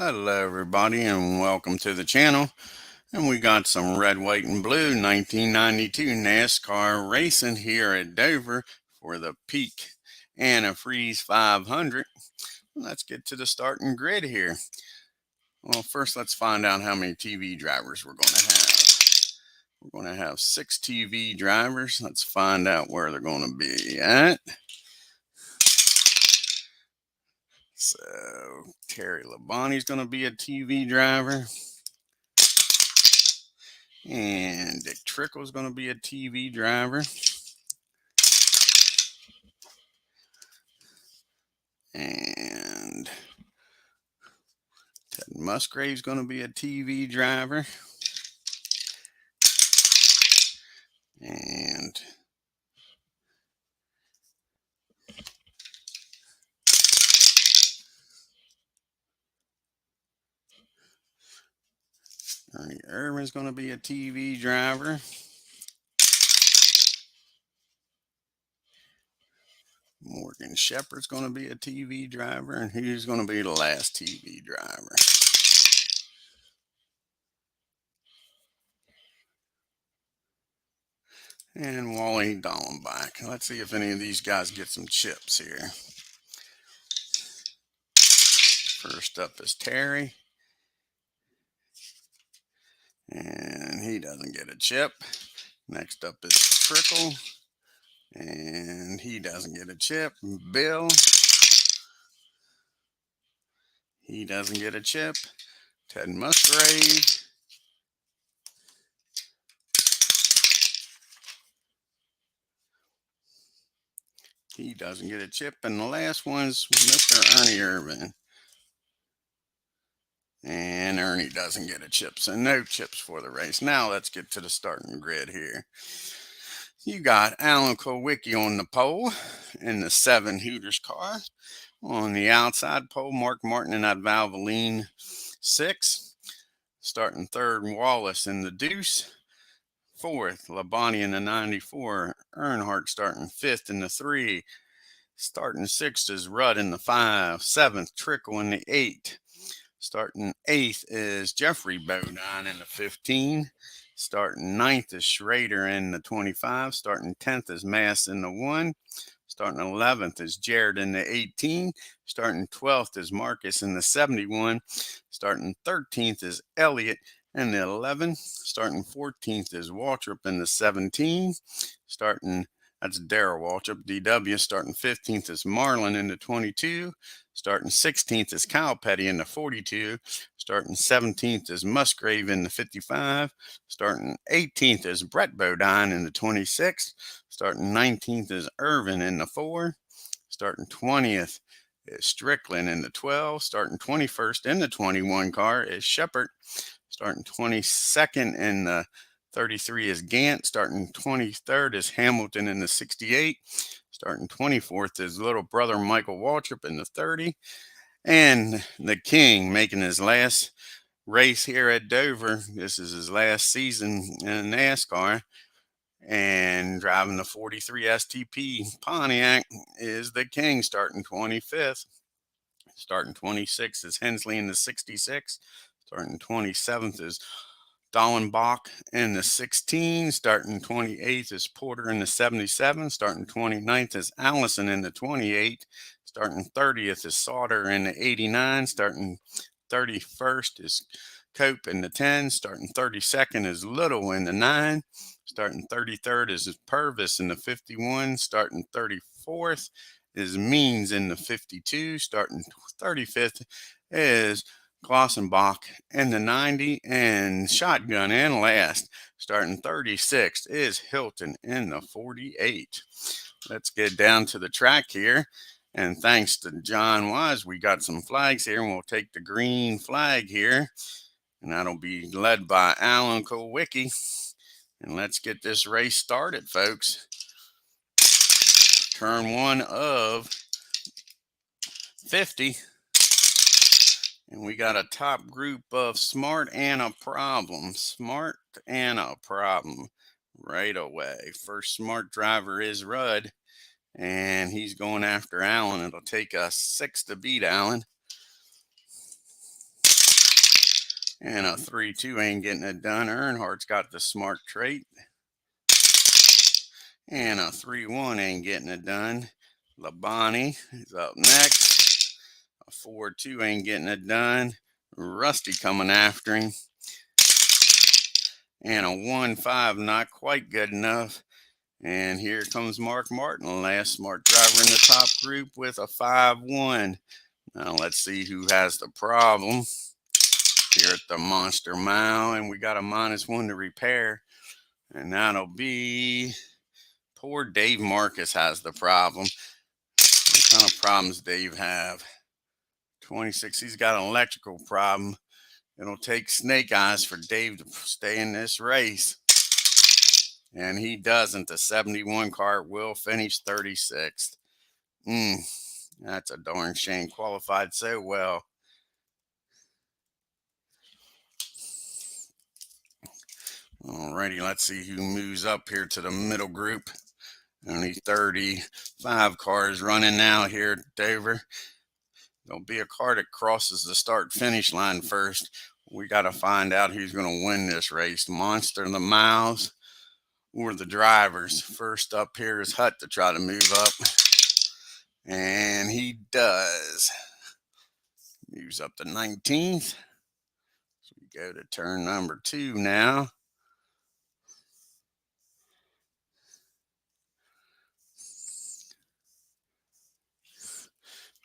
Hello everybody and welcome to the channel. And we got some red, white, and blue 1992 NASCAR racing here at Dover for the Peak ANTIFREEZE 500. Let's get to the starting grid here. Well, first let's find out how many TV drivers we're going to have. We're going to have 6 TV drivers. Let's find out where they're going to be at. So Terry Labonte's going to be a TV driver. And Dick Trickle's going to be a TV driver. And Ted Musgrave's going to be a TV driver. And Ernie Irvin's going to be a TV driver. Morgan Shepherd's going to be a TV driver, and he's going to be the last TV driver. And Wally Dallenbach. Let's see if any of these guys get some chips here. First up is Terry. And he doesn't get a chip. Next up is Trickle. And he doesn't get a chip. Bill. He doesn't get a chip. Ted Musgrave. He doesn't get a chip. And the last one's Mr. Ernie Irvin. And Ernie doesn't get a chip, so no chips for the race. Now let's get to the starting grid here. You got Alan Kulwicki on the pole in the 7 Hooters car. On the outside pole, Mark Martin in that Valvoline 6. Starting 3rd, Wallace in the Deuce. 4th, Labonte in the 94. Earnhardt starting 5th in the 3. Starting 6th is Rudd in the 5. 7th, Trickle in the 8. Starting 8th is Jeffrey Bodine in the 15. Starting 9th is Schrader in the 25. Starting 10th is Mass in the 1. Starting 11th is Jared in the 18. Starting 12th is Marcus in the 71. Starting 13th is Elliott in the 11. Starting 14th is Waltrip in the 17. That's Darrell Waltrip, DW. Starting 15th is Marlin in the 22. Starting 16th is Kyle Petty in the 42. Starting 17th is Musgrave in the 55. Starting 18th is Brett Bodine in the 26. Starting 19th is Irvin in the 4. Starting 20th is Strickland in the 12. Starting 21st in the 21 car is Shepard. Starting 22nd in the 33 is Gant. Starting 23rd is Hamilton in the 68. Starting 24th is little brother Michael Waltrip in the 30. And the King making his last race here at Dover. This is his last season in NASCAR. And driving the 43 STP Pontiac is the King, starting 25th. Starting 26th is Hensley in the 66. Starting 27th is Dallenbach in the 16. Starting 28th is Porter in the 77. Starting 29th is Allison in the 28. Starting 30th is Sauter in the 89. Starting 31st is Cope in the 10. Starting 32nd is Little in the 9. Starting 33rd is Purvis in the 51. Starting 34th is Means in the 52. Starting 35th is Glossenbach in the 90, and Shotgun in last. Starting 36th is Hilton in the 48. Let's get down to the track here. And thanks to John Wise, we got some flags here, and we'll take the green flag here. And that'll be led by Alan Kulwicki. And let's get this race started, folks. Turn 1 of 50. And we got a top group of Smart and a Problem. Smart and a Problem right away. First smart driver is Rudd. And he's going after Allen. It'll take us 6 to beat Allen. And a 3-2 ain't getting it done. Earnhardt's got the smart trait. And a 3-1 ain't getting it done. Labonte is up next. A 4-2 ain't getting it done. Rusty coming after him. And a 1-5 not quite good enough. And here comes Mark Martin, last smart driver in the top group with a 5-1. Now let's see who has the problem here at the Monster Mile. And we got a -1 to repair. And that'll be poor Dave Marcus has the problem. What kind of problems Dave have? 26, he's got an electrical problem. It'll take snake eyes for Dave to stay in this race. And he doesn't. The 71 car will finish 36th. That's a darn shame. Qualified so well. Alrighty, let's see who moves up here to the middle group. Only 35 cars running now here at Dover. There'll be a car that crosses the start-finish line first. We got to find out who's going to win this race, Monster the Miles or the drivers. First up here is Hutt to try to move up. And he does. Moves up to 19th. So we go to turn number 2 now.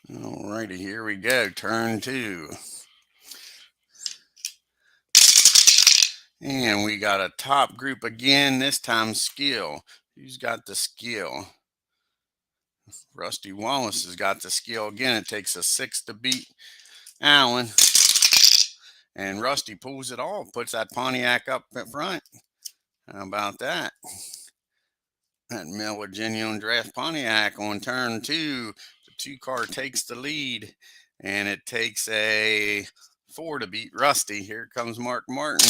Alrighty, here we go. Turn 2. And we got a top group again, this time skill. Who's got the skill? Rusty Wallace has got the skill again. It takes a 6 to beat Allen. And Rusty pulls it off, puts that Pontiac up in front. How about that? That Miller Genuine Draft Pontiac on turn 2. The 2 car takes the lead. And it takes a 4 to beat Rusty. Here comes Mark Martin.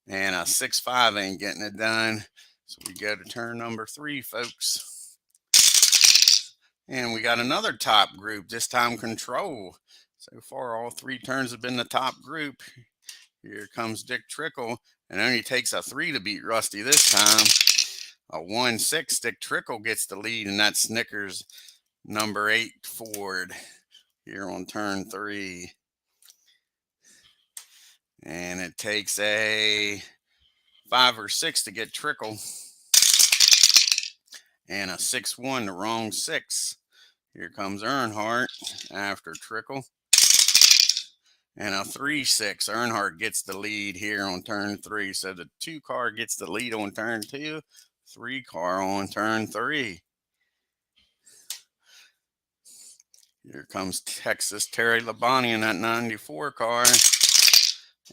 And a 6-5 ain't getting it done. So we go to turn number 3, folks. And we got another top group, this time control. So far, all 3 turns have been the top group. Here comes Dick Trickle. And only takes a 3 to beat Rusty this time. A 1-6, Dick Trickle gets the lead. And that's Snickers number 8 Ford here on turn 3. And it takes a 5 or 6 to get Trickle. And a 6-1, the wrong 6. Here comes Earnhardt after Trickle. And a 3-6. Earnhardt gets the lead here on turn 3. So the 2 car gets the lead on turn 2. 3 car on turn 3. Here comes Texas Terry Labonte in that 94 car.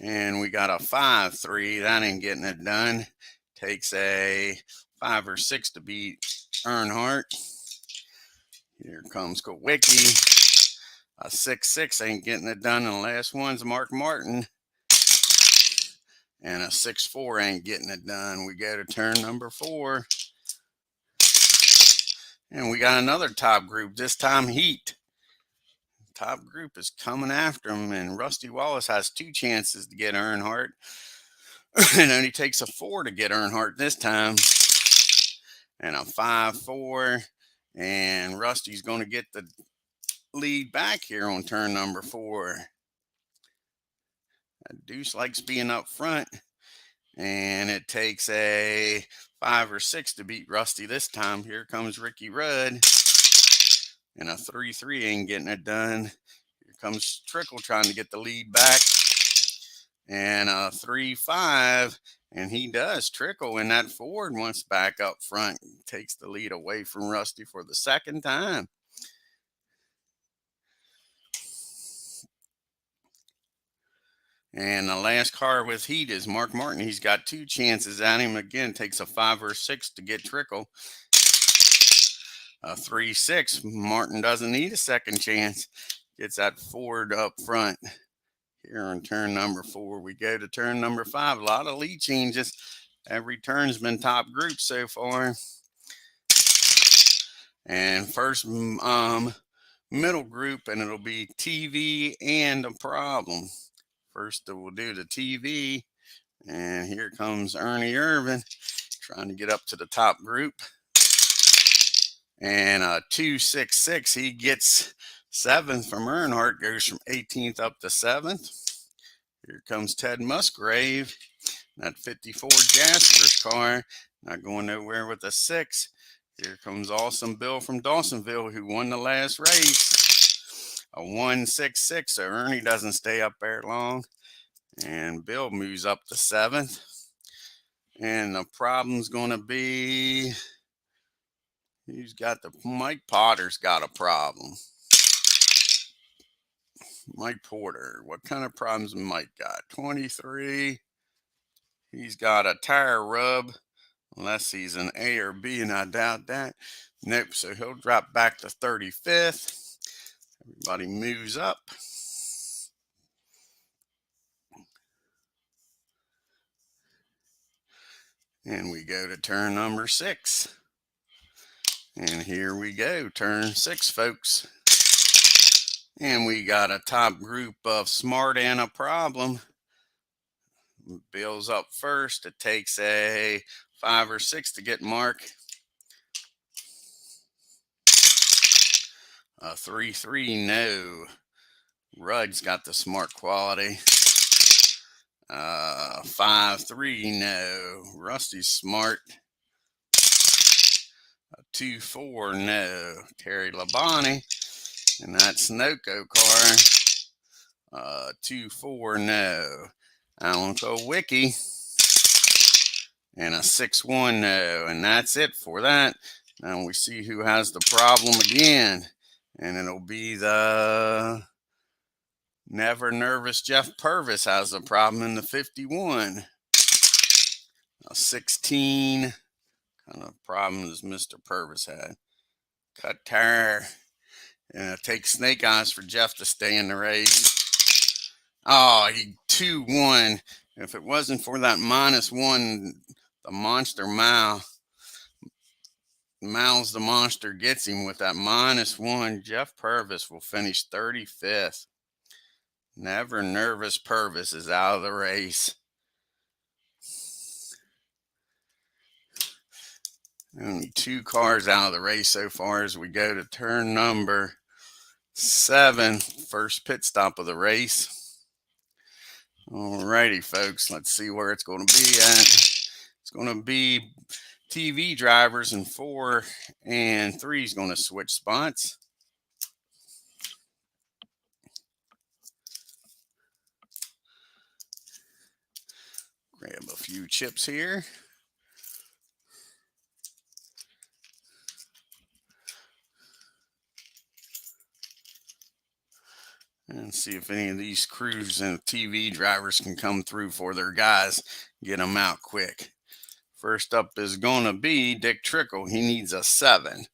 And we got a 5-3. That ain't getting it done. Takes a 5 or 6 to beat Earnhardt. Here comes Kowicki. A 6-6 ain't getting it done. And the last one's Mark Martin. And a 6-4 ain't getting it done. We go to turn number 4. And we got another top group, this time heat. Top group is coming after him, and Rusty Wallace has 2 chances to get Earnhardt. It only takes a 4 to get Earnhardt this time. And a 5-4. And Rusty's going to get the lead back here on turn number 4. Deuce likes being up front. And it takes a 5 or 6 to beat Rusty this time. Here comes Ricky Rudd. And a 3-3 ain't getting it done. Here comes Trickle trying to get the lead back. And a 3-5. And he does. Trickle in that Ford once back up front. Takes the lead away from Rusty for the 2nd time. And the last car with heat is Mark Martin. He's got 2 chances at him. Again, takes a 5 or 6 to get Trickle. A 3-6. Martin doesn't need a 2nd chance. Gets that Ford up front. Here on turn number 4, we go to turn number 5. A lot of lead changes. Every turn's been top group so far. And first middle group, and it'll be TV and a problem. First, we'll do the TV. And here comes Ernie Irvin trying to get up to the top group. And 266, he gets 7th from Earnhardt, goes from 18th up to 7th. Here comes Ted Musgrave, that 54 Jasper's car, not going nowhere with a 6. Here comes Awesome Bill from Dawsonville, who won the last race. A 166, so Ernie doesn't stay up there long. And Bill moves up to 7th. And the problem's going to be, Mike Potter's got a problem. Mike Porter, what kind of problems Mike got? 23. He's got a tire rub, unless he's an A or B, and I doubt that. Nope, so he'll drop back to 35th. Everybody moves up. And we go to turn number 6. And here we go, turn 6, folks. And we got a top group of smart and a problem. Bill's up first. It takes a 5 or 6 to get Mark. A 3-3, no. Rudd's got the smart quality. 5-3, no. Rusty's smart. A 2-4, no. Terry Labonte. And that Sunoco car. 2-4, no. Alan Kowicki. And a 6-1, no. And that's it for that. Now we see who has the problem again. And it'll be the Never Nervous Jeff Purvis has the problem in the 51. A 16. Kind of problem does Mr. Purvis had? Cut tire. And it takes snake eyes for Jeff to stay in the race. Oh, he 2-1. If it wasn't for that -1, the monster Miles the Monster gets him with that -1. Jeff Purvis will finish 35th. Never Nervous Purvis is out of the race. Only 2 cars out of the race so far as we go to turn number 7, first pit stop of the race. Alrighty, folks, let's see where it's going to be at. It's going to be TV drivers, and 4 and 3 is going to switch spots. Grab a few chips here. And see if any of these crews and TV drivers can come through for their guys. Get them out quick. First up is going to be Dick Trickle. He needs a 7.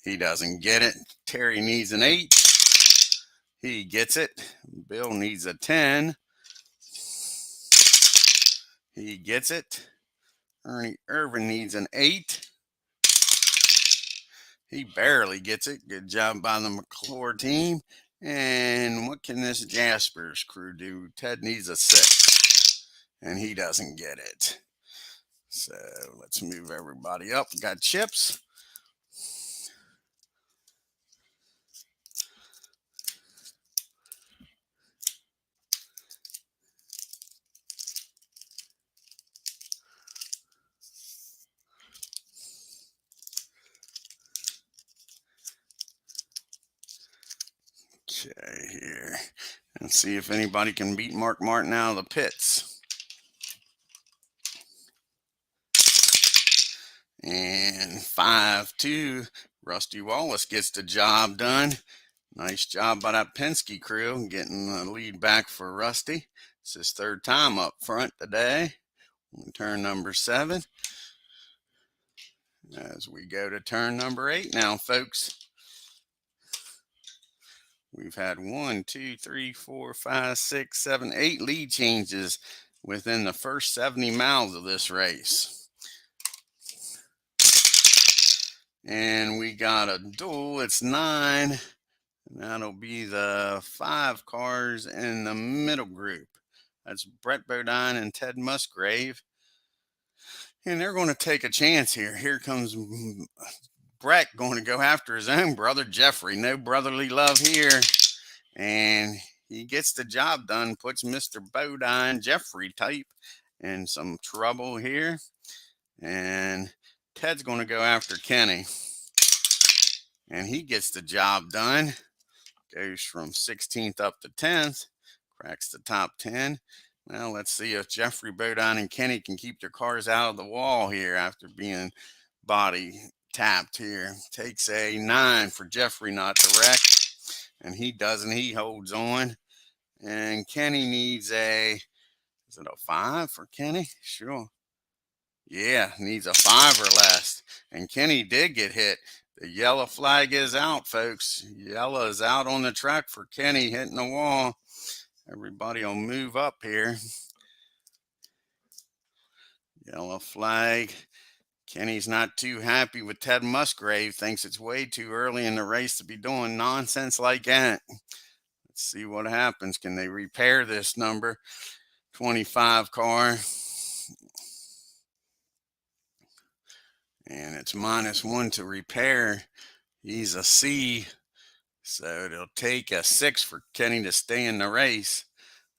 He doesn't get it. Terry needs an 8. He gets it. Bill needs a 10. He gets it. Ernie Irvin needs an 8. He barely gets it. Good job by the McClure team. And what can this Jasper's crew do? Ted needs a 6. And he doesn't get it. So let's move everybody up. We got chips. Okay, here. And see if anybody can beat Mark Martin out of the pits. And 5-2, Rusty Wallace gets the job done. Nice job by that Penske crew, getting the lead back for Rusty. It's his 3rd time up front today. Turn number 7. As we go to turn number 8 now, folks. We've had 1, 2, 3, 4, 5, 6, 7, 8 lead changes within the first 70 miles of this race. And we got a duel. It's 9. And that'll be the 5 cars in the middle group. That's Brett Bodine and Ted Musgrave. And they're going to take a chance here. Here comes Brett going to go after his own brother, Jeffrey. No brotherly love here. And he gets the job done, puts Mr. Bodine, Jeffrey type, in some trouble here. And Ted's going to go after Kenny. And he gets the job done. Goes from 16th up to 10th. Cracks the top 10. Well, let's see if Jeffrey Bodine and Kenny can keep their cars out of the wall here after being body tapped here. Takes a 9 for Jeffrey not to wreck. And he doesn't. He holds on. And Kenny needs a, is it a 5 for Kenny? Sure. Yeah, needs a 5 or less. And Kenny did get hit. The yellow flag is out, folks. Yellow is out on the track for Kenny hitting the wall. Everybody will move up here. Yellow flag. Kenny's not too happy with Ted Musgrave. Thinks it's way too early in the race to be doing nonsense like that. Let's see what happens. Can they repair this number 25 car? And it's -1 to repair. He's a C. So it'll take a 6 for Kenny to stay in the race.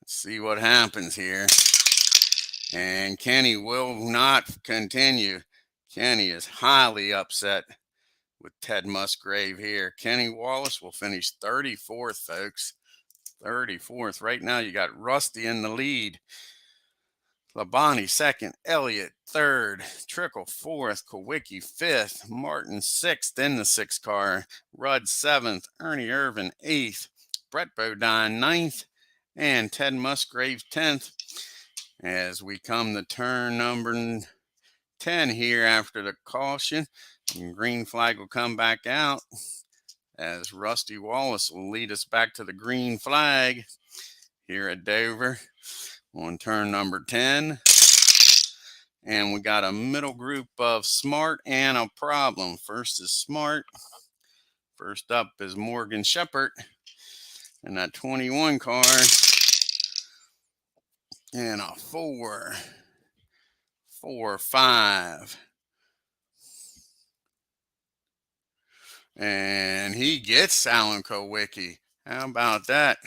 Let's see what happens here. And Kenny will not continue. Kenny is highly upset with Ted Musgrave here. Kenny Wallace will finish 34th, folks. 34th. Right now you got Rusty in the lead. Labonte second, Elliott third, Trickle fourth, Kowicki fifth, Martin sixth in the 6 car, Rudd seventh, Ernie Irvin eighth, Brett Bodine ninth, and Ted Musgrave 10th. As we come to turn number 10 here after the caution, and green flag will come back out as Rusty Wallace will lead us back to the green flag here at Dover on turn number 10. And we got a middle group of Smart and a Problem. First is Smart. First up is Morgan Shepherd in that 21 car. And a 4, 5. And he gets Alan Kowicki. How about that?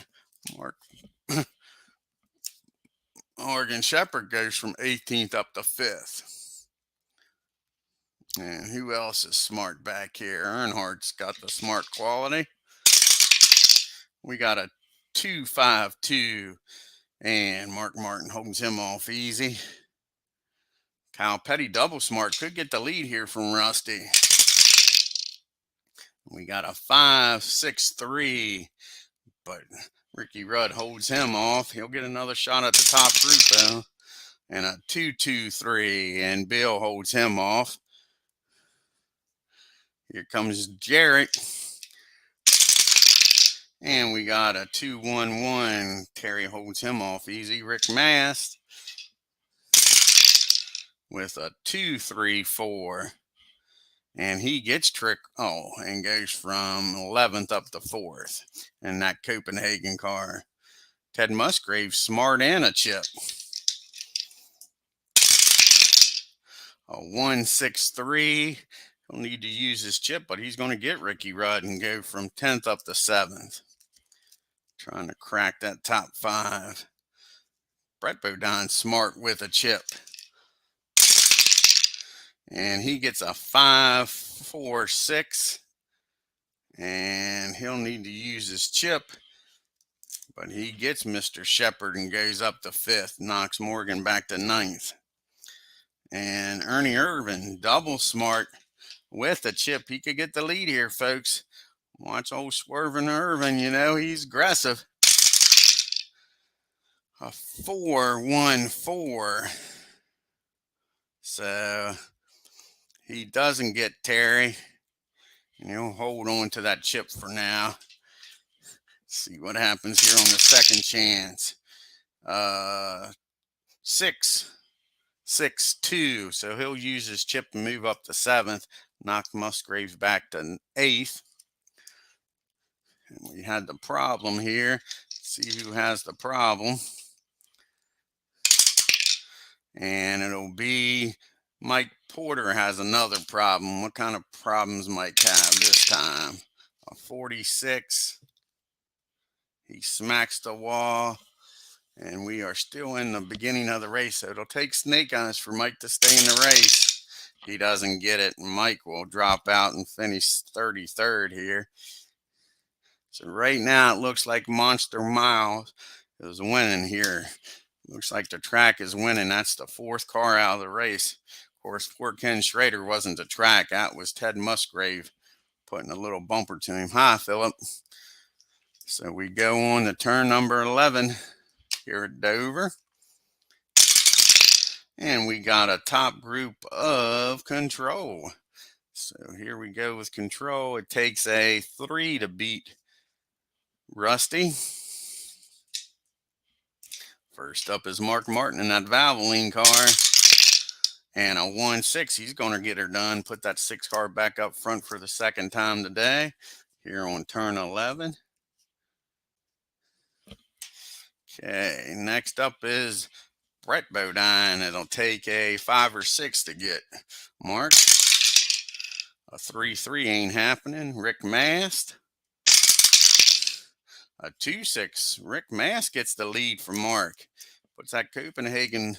Morgan Shepherd goes from 18th up to 5th. And who else is smart back here? Earnhardt's got the smart quality. We got a 2-5-2. And Mark Martin holds him off easy. Kyle Petty double smart could get the lead here from Rusty. We got a 5-6-3. But Ricky Rudd holds him off. He'll get another shot at the top group, though. And a 2-2-3, and Bill holds him off. Here comes Jarrett. And we got a 2-1-1. Terry holds him off easy. Rick Mast with a 2-3-4. And he gets and goes from 11th up to 4th in that Copenhagen car. Ted Musgrave, smart and a chip. A 1-6-3. He'll need to use his chip, but he's going to get Ricky Rudd and go from 10th up to 7th. Trying to crack that top 5. Brett Bodine smart with a chip. And he gets a 5-4-6. And he'll need to use his chip. But he gets Mr. Shepherd and goes up to 5th. Knocks Morgan back to 9th. And Ernie Irvin, double smart with a chip. He could get the lead here, folks. Watch old Swerving Irvin. You know, he's aggressive. A 4-1-4. So he doesn't get Terry. And he'll hold on to that chip for now. See what happens here on the second chance. 6-6-2. So he'll use his chip and move up to 7th. Knock Musgrave back to 8th. And we had the problem here. See who has the problem. And it'll be Mike Porter has another problem. What kind of problems Mike have this time? A 46. He smacks the wall. And we are still in the beginning of the race. So it'll take snake eyes for Mike to stay in the race. He doesn't get it. And Mike will drop out and finish 33rd here. So right now it looks like Monster Miles is winning here. Looks like the track is winning. That's the 4th car out of the race. Of course, Fort Ken Schrader wasn't the track. That was Ted Musgrave putting a little bumper to him. Hi, Philip. So we go on to turn number 11 here at Dover. And we got a top group of Control. So here we go with Control. It takes a 3 to beat Rusty. First up is Mark Martin in that Valvoline car. And a 1-6. He's going to get her done. Put that 6 car back up front for the 2nd time today. Here on turn 11. Okay, next up is Brett Bodine. It'll take a 5 or 6 to get Mark. A 3-3 ain't happening. Rick Mast. A 2-6. Rick Mast gets the lead from Mark. Puts that Copenhagen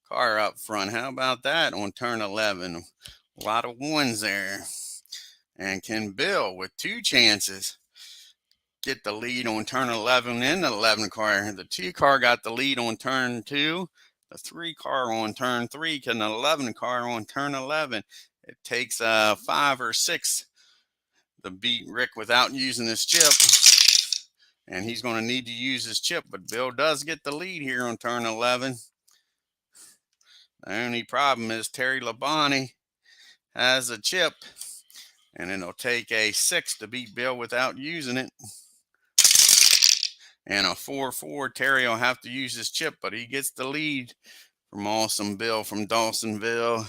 car up front. How about that on turn 11? A lot of 1s there. And can Bill, with 2 chances, get the lead on turn 11 in the 11 car? The 2 car got the lead on turn 2. The 3 car on turn 3. Can the 11 car on turn 11? It takes a 5 or 6 to beat Rick without using his chip. And he's going to need to use his chip. But Bill does get the lead here on turn 11. The only problem is Terry Labonte has a chip. And it'll take a 6 to beat Bill without using it. And a 4-4. Terry will have to use his chip. But he gets the lead from Awesome Bill from Dawsonville.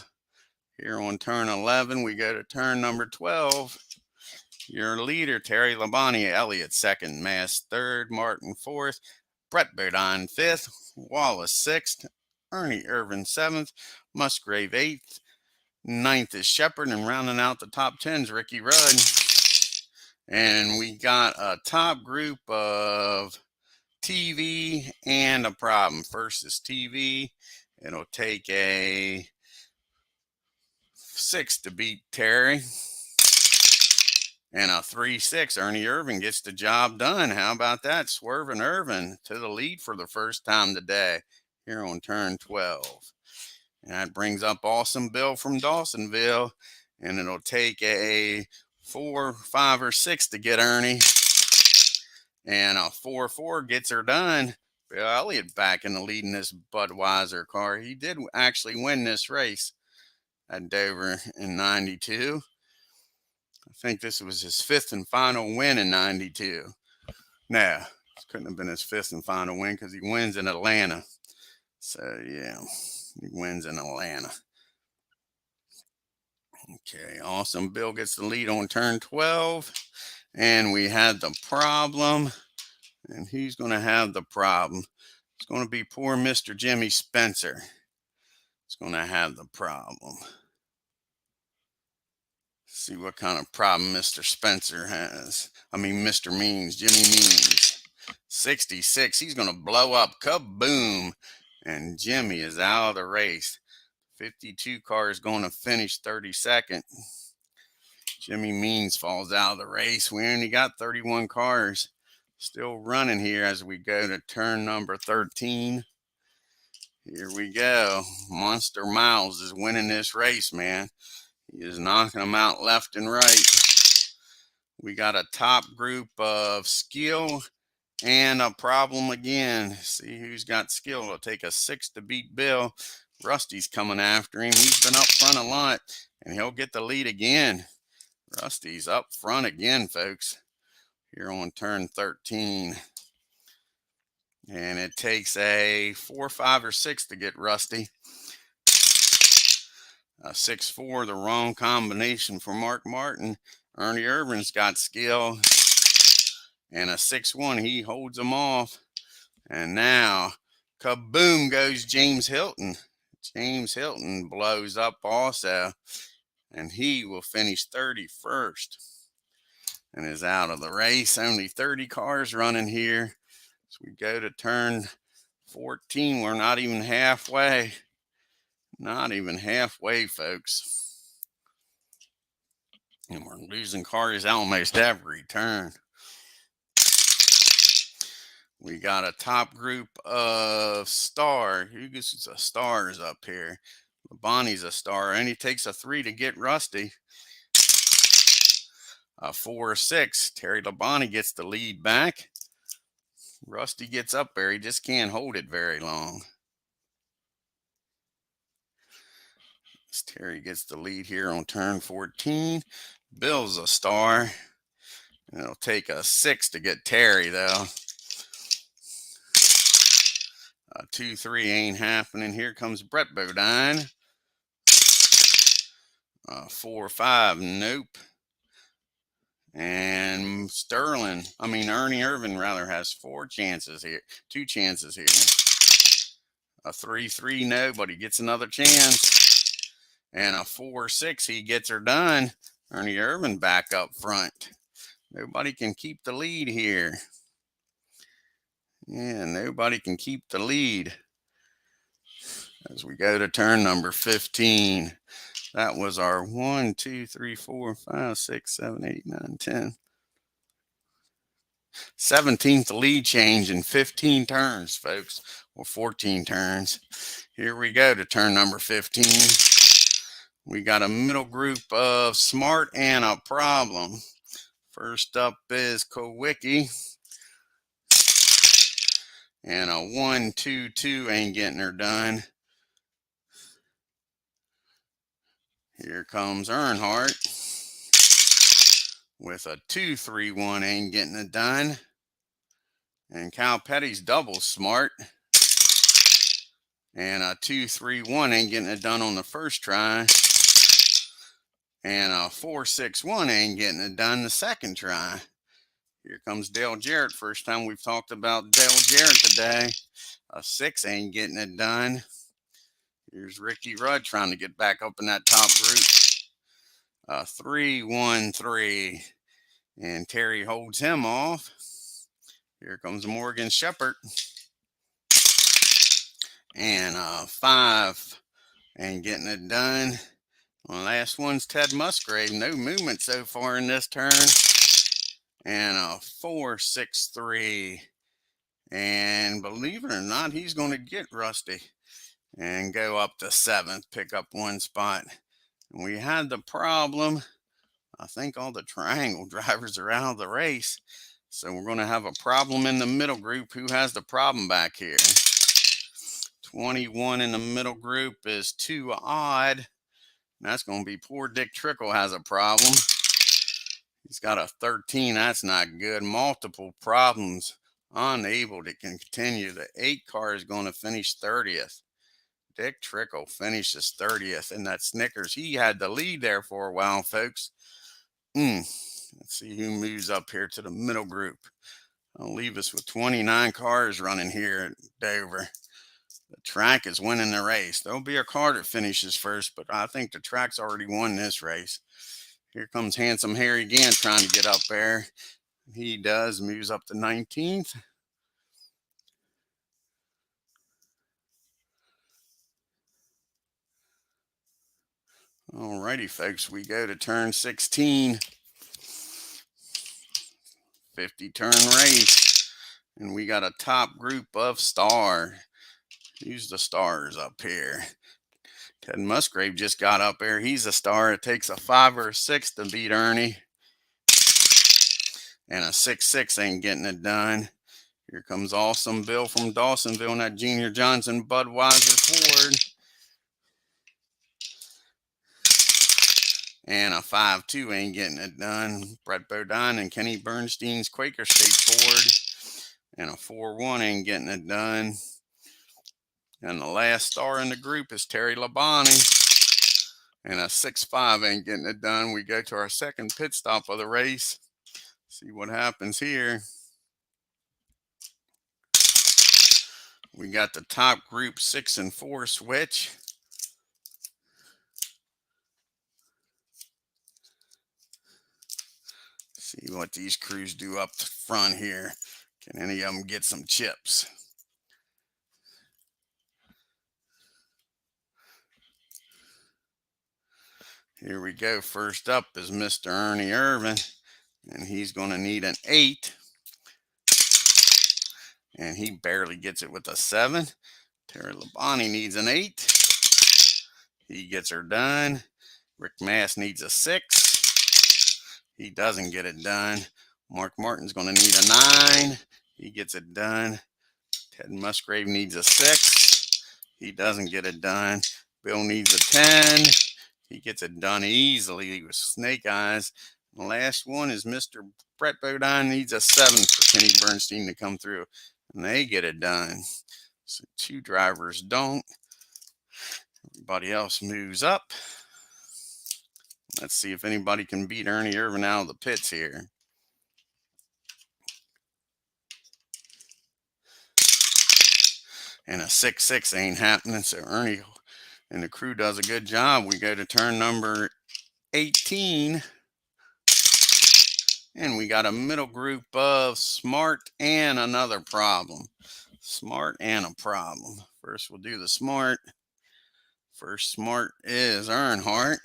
Here on turn 11, we go to turn number 12. Your leader, Terry Labonte, Elliott 2nd, Mass 3rd, Martin 4th, Brett Bodine 5th, Wallace 6th, Ernie Irvin 7th, Musgrave 8th, 9th is Shepard, and rounding out the top 10 is Ricky Rudd. And we got a top group of TV and a problem. First is TV. It'll take a 6 to beat Terry. And a 3-6. Ernie Irvin gets the job done. How about that? Swerving Irvin to the lead for the first time today here on turn 12. And that brings up Awesome Bill from Dawsonville. And it'll take a 4, 5, or 6 to get Ernie. And a 4-4 gets her done. Bill Elliott back in the lead in this Budweiser car. He did actually win this race at Dover in 92. I think this was his 5th and final win in 92. No, this couldn't have been his 5th and final win because he wins in Atlanta. So, yeah, he wins in Atlanta. Okay, Awesome Bill gets the lead on turn 12. And we had the problem. And who's going to have the problem? It's going to be poor Mr. Jimmy Spencer. It's going to have the problem. See what kind of problem Mr. Spencer has. I mean, Mr. Means, Jimmy Means. 66, he's going to blow up. Kaboom. And Jimmy is out of the race. 52 car is going to finish 32nd. Jimmy Means falls out of the race. We only got 31 cars still running here as we go to turn number 13. Here we go. Monster Miles is winning this race, man. He is knocking them out left and right. We got a top group of skill and a problem again. See who's got skill. It'll take a 6 to beat Bill. Rusty's coming after him. He's been up front a lot, and he'll get the lead again. Rusty's up front again, folks, here on turn 13. And it takes a 4, 5, or 6 to get Rusty. 6-4, the wrong combination for Mark Martin. Ernie Irvin's got skill. and a 6-1. He holds them off. And now, kaboom goes James Hilton. James Hilton blows up also, and he will finish 31st and is out of the race. Only 30 cars running here. So we go to turn 14. We're not even halfway. Not even halfway, folks. And we're losing cars almost every turn. We got a top group of star. Who gets a stars up here? Bonnie's a star, and he takes a 3 to get Rusty. A 4-6. Terry Labonte gets the lead back. Rusty gets up there. He just can't hold it very long. Terry gets the lead here on turn 14. Bill's a star. It'll take a 6 to get Terry, though. 2-3 ain't happening. Here comes Brett Bodine. 4-5, nope. And Ernie Irvin rather has 4 chances here. 2 chances here. A 3-3, nobody gets another chance. And a 4-6, he gets her done. Ernie Irvin back up front. Nobody can keep the lead here. Yeah, nobody can keep the lead. As we go to turn number 15. That was our 1, 2, 3, 4, 5, 6, 7, 8, 9, 10. 17th lead change in 15 turns, folks, or 14 turns. Here we go to turn number 15. We got a middle group of smart and a problem. First up is Kowicki. And a 1-2-2 ain't getting her done. Here comes Earnhardt with a 2-3-1, ain't getting it done. And Cal Petty's double smart. And a 2-3-1 ain't getting it done on the first try. And a 4-6-1 ain't getting it done the second try. Here comes Dale Jarrett. First time we've talked about Dale Jarrett today. A 6 ain't getting it done. Here's Ricky Rudd trying to get back up in that top group. 3-1-3. And Terry holds him off. Here comes Morgan Shepherd. And 5 ain't getting it done. The last one's Ted Musgrave. No movement so far in this turn. And a 4-6-3. And believe it or not, he's going to get Rusty and go up to 7th, pick up 1 spot. And we had the problem. I think all the triangle drivers are out of the race. So we're going to have a problem in the middle group. Who has the problem back here? 21 in the middle group is too odd. And that's going to be poor Dick Trickle has a problem. He's got a 13. That's not good. Multiple problems. Unable to continue. The 8 car is going to finish 30th. Dick Trickle finishes 30th in that Snickers. He had the lead there for a while, folks. Let's see who moves up here to the middle group. I'll leave us with 29 cars running here at Dover. The track is winning the race. There'll be a car that finishes first, but I think the track's already won this race. Here comes Handsome Harry again trying to get up there. He does, moves up to 19th. Alrighty, folks, we go to turn 16. 50-turn race. And we got a top group of star. Who's the stars up here? Ted Musgrave just got up there. He's a star. It takes a 5 or a 6 to beat Ernie. And a 6-6 ain't getting it done. Here comes Awesome Bill from Dawsonville in that Junior Johnson Budweiser Ford. And a 5-2 ain't getting it done. Brett Bodine and Kenny Bernstein's Quaker State Ford. And a 4-1 ain't getting it done. And the last star in the group is Terry Labonte. And a 6-5 ain't getting it done. We go to our second pit stop of the race. See what happens here. We got the top group 6 and 4 switch. See what these crews do up front here. Can any of them get some chips? Here we go. First up is Mr. Ernie Irvin, and he's going to need an 8. And he barely gets it with a 7. Terry Labonte needs an 8. He gets her done. Rick Mass needs a 6. He doesn't get it done. Mark Martin's going to need a 9. He gets it done. Ted Musgrave needs a 6. He doesn't get it done. Bill needs a 10. He gets it done easily with Snake Eyes. The last one is Mr. Brett Bodine needs a 7 for Kenny Bernstein to come through. And they get it done. So 2 drivers don't. Everybody else moves up. Let's see if anybody can beat Ernie Irvin out of the pits here. And a 6-6 ain't happening. So Ernie and the crew does a good job. We go to turn number 18. And we got a middle group of Smart and another problem. Smart and a problem. First, we'll do the Smart. First Smart is Earnhardt.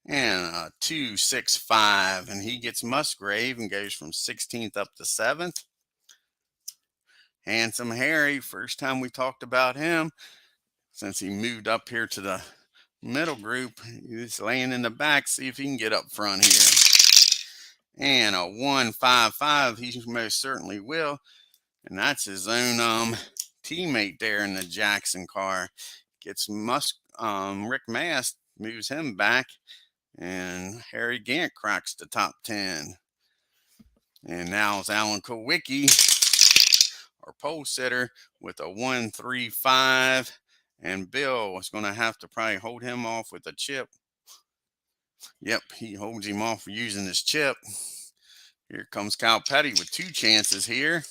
And a 2-6-5. And he gets Musgrave and goes from 16th up to 7th. Handsome Harry, first time we talked about him since he moved up here to the middle group. He's laying in the back. See if he can get up front here. And a 1-5-5. He most certainly will. And that's his own teammate there in the Jackson car. Gets Rick Mast, moves him back. And Harry Gant cracks the top 10. And now it's Alan Kowicki, our pole sitter, with a 1-3-5. And Bill is going to have to probably hold him off with a chip. Yep, he holds him off for using his chip. Here comes Cal Petty with 2 chances here.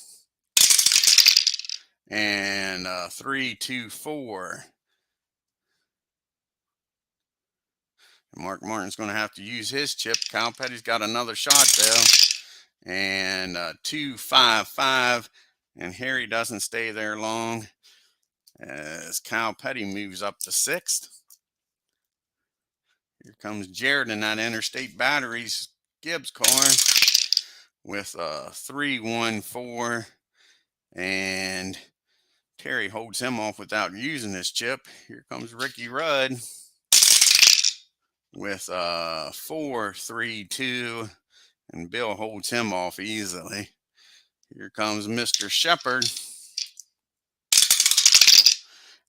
And 3-2-4. Mark Martin's going to have to use his chip. Cal Petty's got another shot though. And 2-5-5. And Harry doesn't stay there long as Cal Petty moves up to 6th. Here comes Jared in that Interstate Batteries Gibbs car with a 3-1-4. And Terry holds him off without using his chip. Here comes Ricky Rudd with a 4-3-2. And Bill holds him off easily. Here comes Mr. Shepard.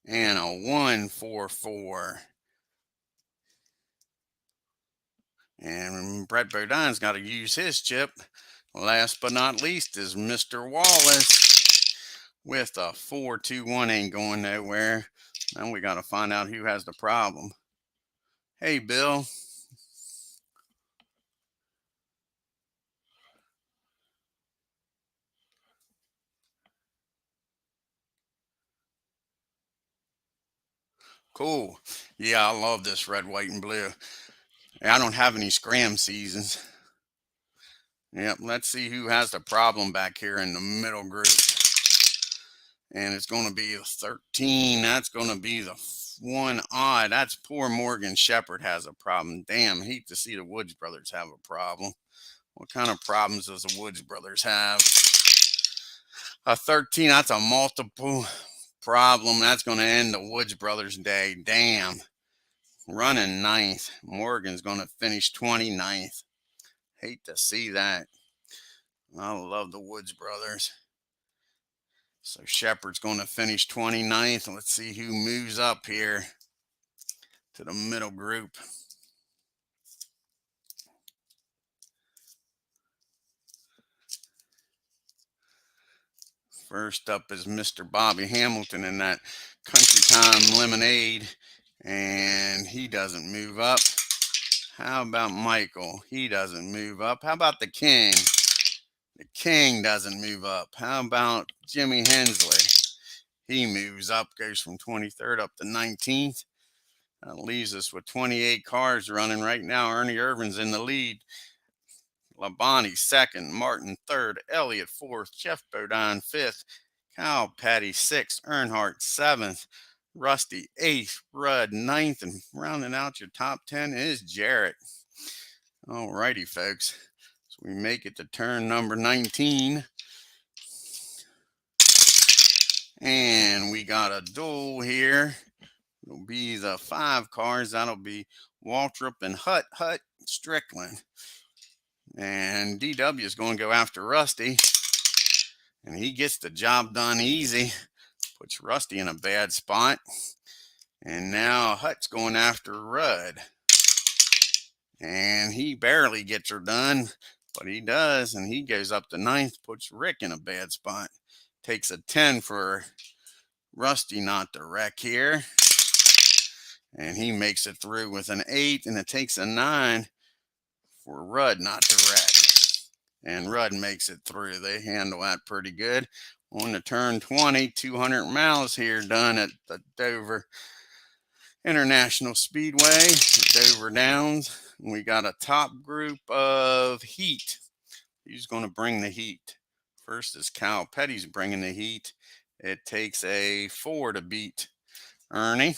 And a 1-4-4. And Brett Bodine's got to use his chip. Last but not least is Mr. Wallace with a 4-2-1. Ain't going nowhere. Now we got to find out who has the problem. Hey, Bill. Cool. Yeah, I love this red, white, and blue. I don't have any scram seasons. Yep, let's see who has the problem back here in the middle group. And it's going to be 13. That's going to be the one odd. That's poor Morgan Shepherd has a problem. Damn, hate to see the Woods brothers have a problem. What kind of problems does the Woods brothers have? A 13, that's a multiple problem. That's going to end the Woods brothers' day. Damn. Running 9th. Morgan's going to finish 29th. Hate to see that. I love the Woods brothers. So Shepard's going to finish 29th. Let's see who moves up here to the middle group. First up is Mr. Bobby Hamilton in that Country Time Lemonade. And he doesn't move up. How about Michael? He doesn't move up. How about the King? The king doesn't move up. How about Jimmy Hensley? He moves up, goes from 23rd up to 19th. That leaves us with 28 cars running right now. Ernie Irvin's in the lead. Labonte second, Martin third, Elliott fourth, Jeff Bodine fifth, Kyle Petty sixth, Earnhardt seventh, Rusty eighth, Rudd ninth, and rounding out your top 10 is Jarrett. All righty, folks. So we make it to turn number 19. And we got a duel here. It'll be the 5 cars. That'll be Waltrip and Hut Strickland. And DW is going to go after Rusty. And he gets the job done easy. Puts Rusty in a bad spot. And now Hut's going after Rudd. And he barely gets her done. But he does. And he goes up to 9th. Puts Rick in a bad spot. Takes a 10 for Rusty not to wreck here. And he makes it through with an 8. And it takes a 9 for Rudd not to wreck. And Rudd makes it through. They handle that pretty good. On to turn 20, 200 miles here done at the Dover International Speedway, Dover Downs. We got a top group of heat. Who's going to bring the heat? First is Kyle Petty's bringing the heat. It takes a 4 to beat Ernie.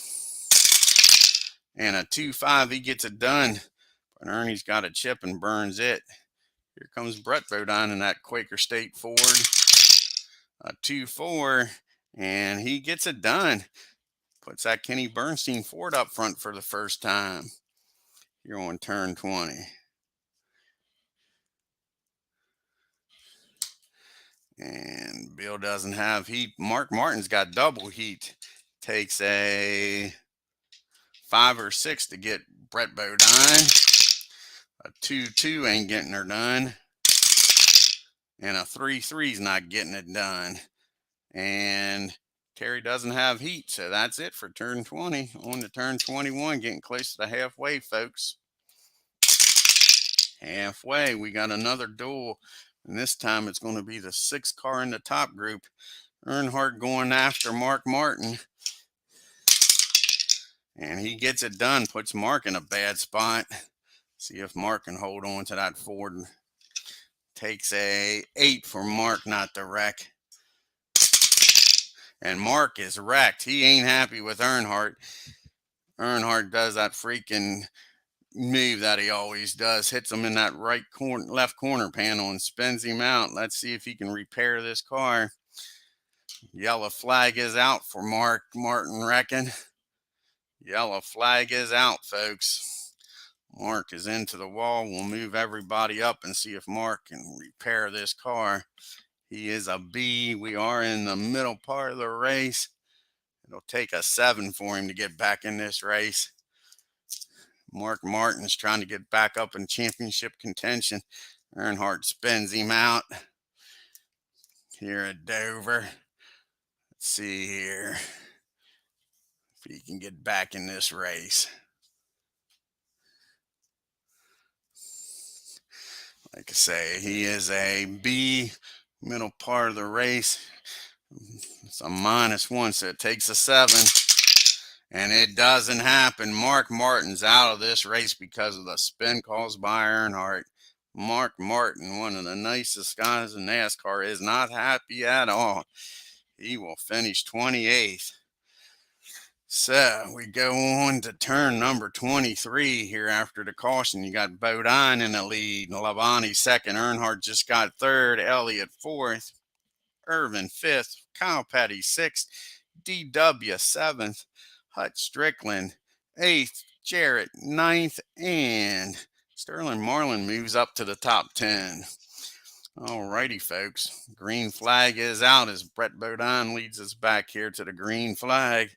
And a 2.5, he gets it done. But Ernie's got a chip and burns it. Here comes Brett Bodine in that Quaker State Ford. A 2.4, and he gets it done. Puts that Kenny Bernstein Ford up front for the first time. Here on turn 20. And Bill doesn't have heat. Mark Martin's got double heat. Takes a 5 or 6 to get Brett Bodine. A 2.2 ain't getting her done. And a 3.3's not getting it done. And Terry doesn't have heat, so that's it for turn 20. On to turn 21, getting close to the halfway, folks. Halfway, we got another duel. And this time it's going to be the 6th car in the top group. Earnhardt going after Mark Martin. And he gets it done, puts Mark in a bad spot. See if Mark can hold on to that Ford. Takes a 8 for Mark not to wreck. And Mark is wrecked. He ain't happy with Earnhardt. Earnhardt does that freaking move that he always does. Hits him in that right corner, left corner panel and spins him out. Let's see if he can repair this car. Yellow flag is out for Mark Martin wrecking. Yellow flag is out, folks. Mark is into the wall. We'll move everybody up and see if Mark can repair this car. He is a B. We are in the middle part of the race. It'll take a 7 for him to get back in this race. Mark Martin's trying to get back up in championship contention. Earnhardt spins him out here at Dover. Let's see here if he can get back in this race. Like I say, he is a B, middle part of the race. It's a -1, so it takes a 7. And it doesn't happen. Mark Martin's out of this race because of the spin caused by Earnhardt. Mark Martin, one of the nicest guys in NASCAR, is not happy at all. He will finish 28th. So we go on to turn number 23 here after the caution. You got Bodine in the lead, Labonte second, Earnhardt just got third, Elliott fourth, Irvin fifth, Kyle Petty sixth, DW seventh, Hut Strickland eighth, Jarrett ninth, and Sterling Marlin moves up to the top 10. All righty, folks. Green flag is out as Brett Bodine leads us back here to the green flag.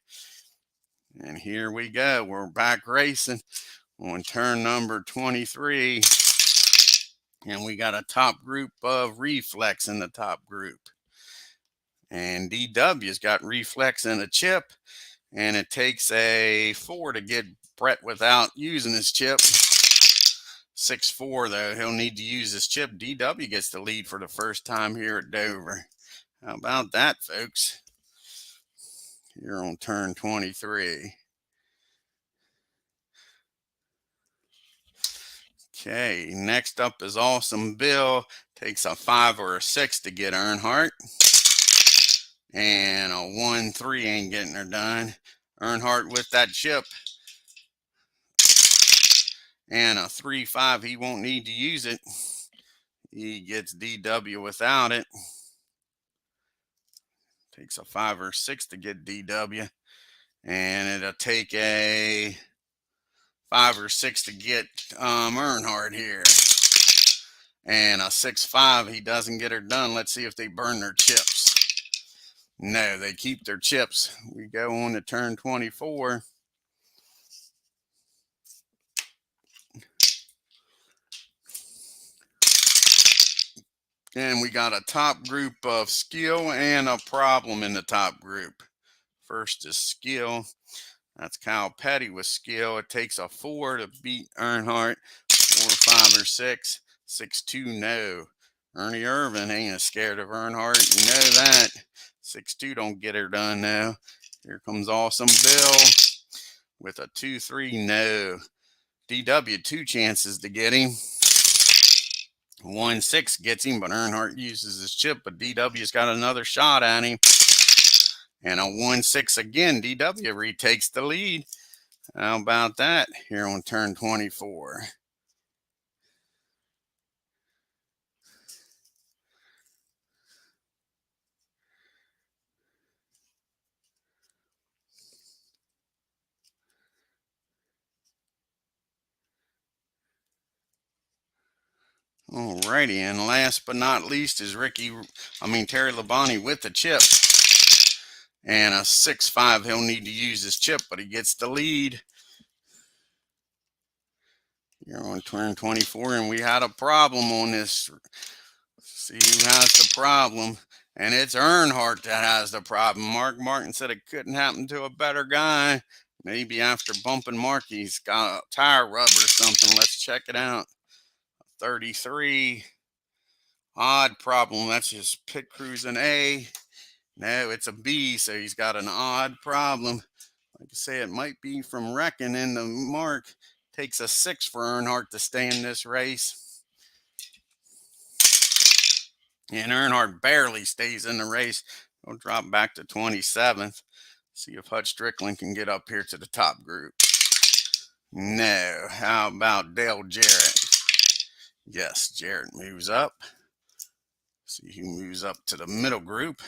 And here we go. We're back racing on turn number 23. And we got a top group of Reflex in the top group. And DW's got Reflex and a chip. And it takes a 4 to get Brett without using his chip. 6-4 though. He'll need to use his chip. DW gets the lead for the first time here at Dover. How about that, folks? Here on turn 23. Okay, next up is Awesome Bill. Takes a 5 or a 6 to get Earnhardt. And a 1-3 ain't getting her done. Earnhardt with that chip. And a 3-5, he won't need to use it. He gets DW without it. Takes a 5 or 6 to get DW. And it'll take a 5 or 6 to get Earnhardt here. And a 6-5, he doesn't get her done. Let's see if they burn their chips. No, they keep their chips. We go on to turn 24. And we got a top group of skill and a problem in the top group. First is skill. That's Kyle Petty with skill. It takes a 4 to beat Earnhardt. 4, 5, or 6. 6-2, no. Ernie Irvin ain't scared of Earnhardt. You know that. 6-2 don't get her done now. Here comes Awesome Bill with a 2-3, no. DW 2 chances to get him. 1-6 gets him, but Earnhardt uses his chip, but DW's got another shot at him. And a 1-6 again. DW retakes the lead. How about that here on turn 24? Alrighty, and last but not least is Terry Labonte with the chip. And a 6-5, he'll need to use his chip, but he gets the lead. You're on turn 24, and we had a problem on this. See who has the problem. And it's Earnhardt that has the problem. Mark Martin said it couldn't happen to a better guy. Maybe after bumping Mark, he's got a tire rub or something. Let's check it out. 33. Odd problem. That's his pit crews an A. No, it's a B, so he's got an odd problem. Like I say, it might be from wrecking, and the mark takes a 6 for Earnhardt to stay in this race. And Earnhardt barely stays in the race. He'll drop back to 27th. See if Hutch Strickland can get up here to the top group. No. How about Dale Jarrett? Yes, Jarrett moves up. See who moves up to the middle group.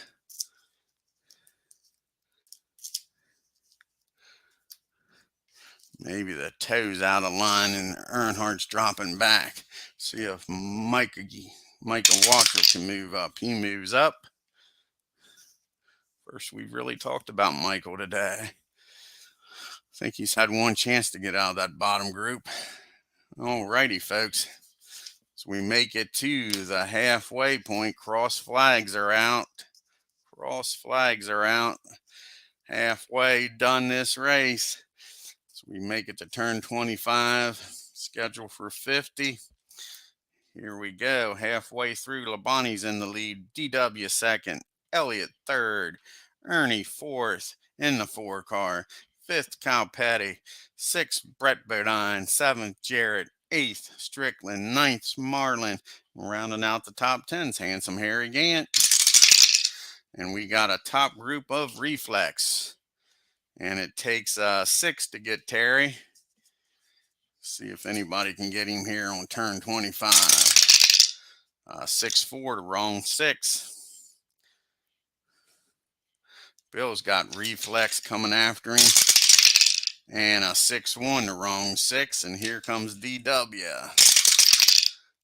Maybe the toe's out of line and Earnhardt's dropping back. See if Michael Walker can move up. He moves up. First, we've really talked about Michael today. I think he's had one chance to get out of that bottom group. Alrighty, folks. So we make it to the halfway point. Cross flags are out. Cross flags are out. Halfway done this race. So we make it to turn 25. Scheduled for 50. Here we go. Halfway through. Labonte's in the lead. DW second. Elliott third. Ernie fourth in the 4 car. 5th, Kyle Petty. 6th, Brett Bodine. 7th, Jarrett. 8th, Strickland. 9th, Marlin. Rounding out the top 10's Handsome Harry Gant. And we got a top group of Reflex. And it takes 6 to get Terry. See if anybody can get him here on turn 25. 6-4 to wrong 6. Bill's got Reflex coming after him. And a 6-1 to wrong 6. And here comes DW.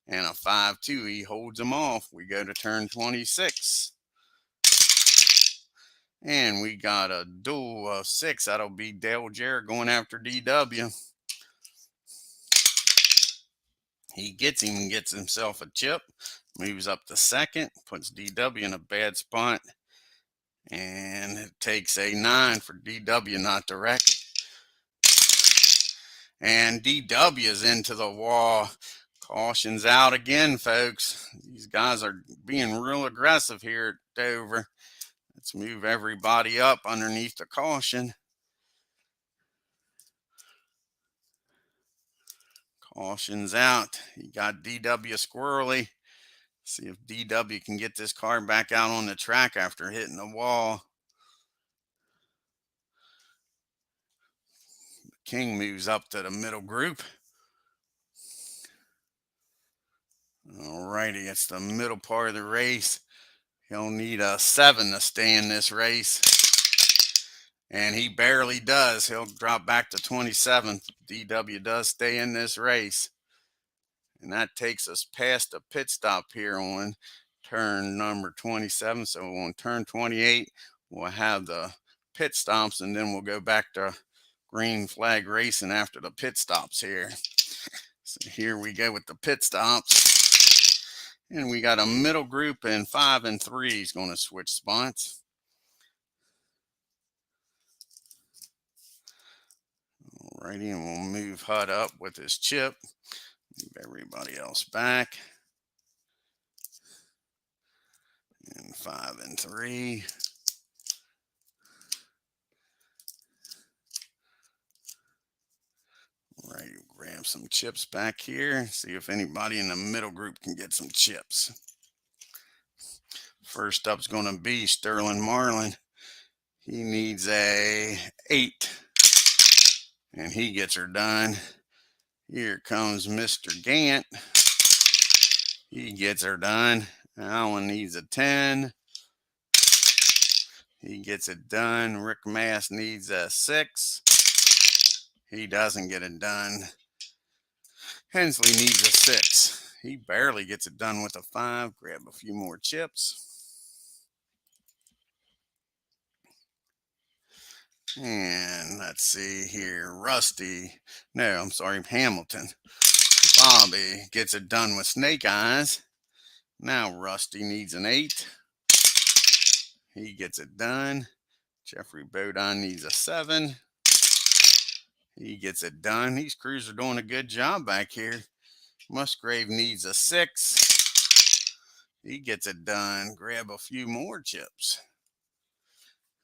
And a 5-2. He holds him off. We go to turn 26. And we got a duel of 6. That'll be Dale Jarrett going after DW. He gets him and gets himself a chip. Moves up to second. Puts DW in a bad spot. And it takes a 9 for DW not to wreck. And DW is into the wall. Caution's out again, folks. These guys are being real aggressive here at Dover. Let's move everybody up underneath the caution. Caution's out. You got DW squirrely. See if DW can get this car back out on the track after hitting the wall. King moves up to the middle group. Alrighty, it's the middle part of the race. He'll need a 7 to stay in this race. And he barely does. He'll drop back to 27th. DW does stay in this race. And that takes us past the pit stop here on turn number 27. So on turn 28, we'll have the pit stops, and then we'll go back to green flag racing after the pit stops here. So here we go with the pit stops. And we got a middle group, and 5 and 3 is going to switch spots. Alrighty, and we'll move HUD up with his chip. Move everybody else back. And 5 and 3. Alright, grab some chips back here. See if anybody in the middle group can get some chips. First up's going to be Sterling Marlin. He needs a 8. And he gets her done. Here comes Mr. Gant. He gets her done. Alan needs a 10. He gets it done. Rick Mass needs a 6. He doesn't get it done. Hensley needs a 6. He barely gets it done with a 5. Grab a few more chips. And let's see here. Hamilton. Bobby gets it done with Snake Eyes. Now Rusty needs an 8. He gets it done. Jeffrey Bodine needs a 7. He gets it done. These crews are doing a good job back here. Musgrave needs a 6. He gets it done. Grab a few more chips.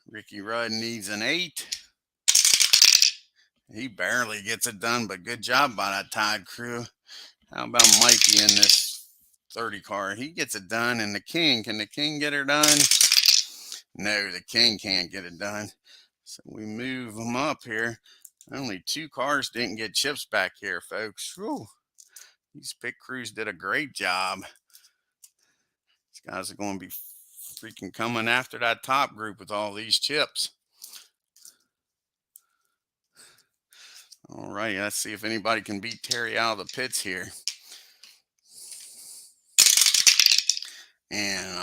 Ricky Rudd needs an 8. He barely gets it done, but good job by that Tide crew. How about Mikey in this 30 car? He gets it done. And the King, can the King get her done? No, the King can't get it done. So we move them up here. Only 2 cars didn't get chips back here, folks. Whew. These pit crews did a great job. These guys are going to be freaking coming after that top group with all these chips. All right, let's see if anybody can beat Terry out of the pits here. And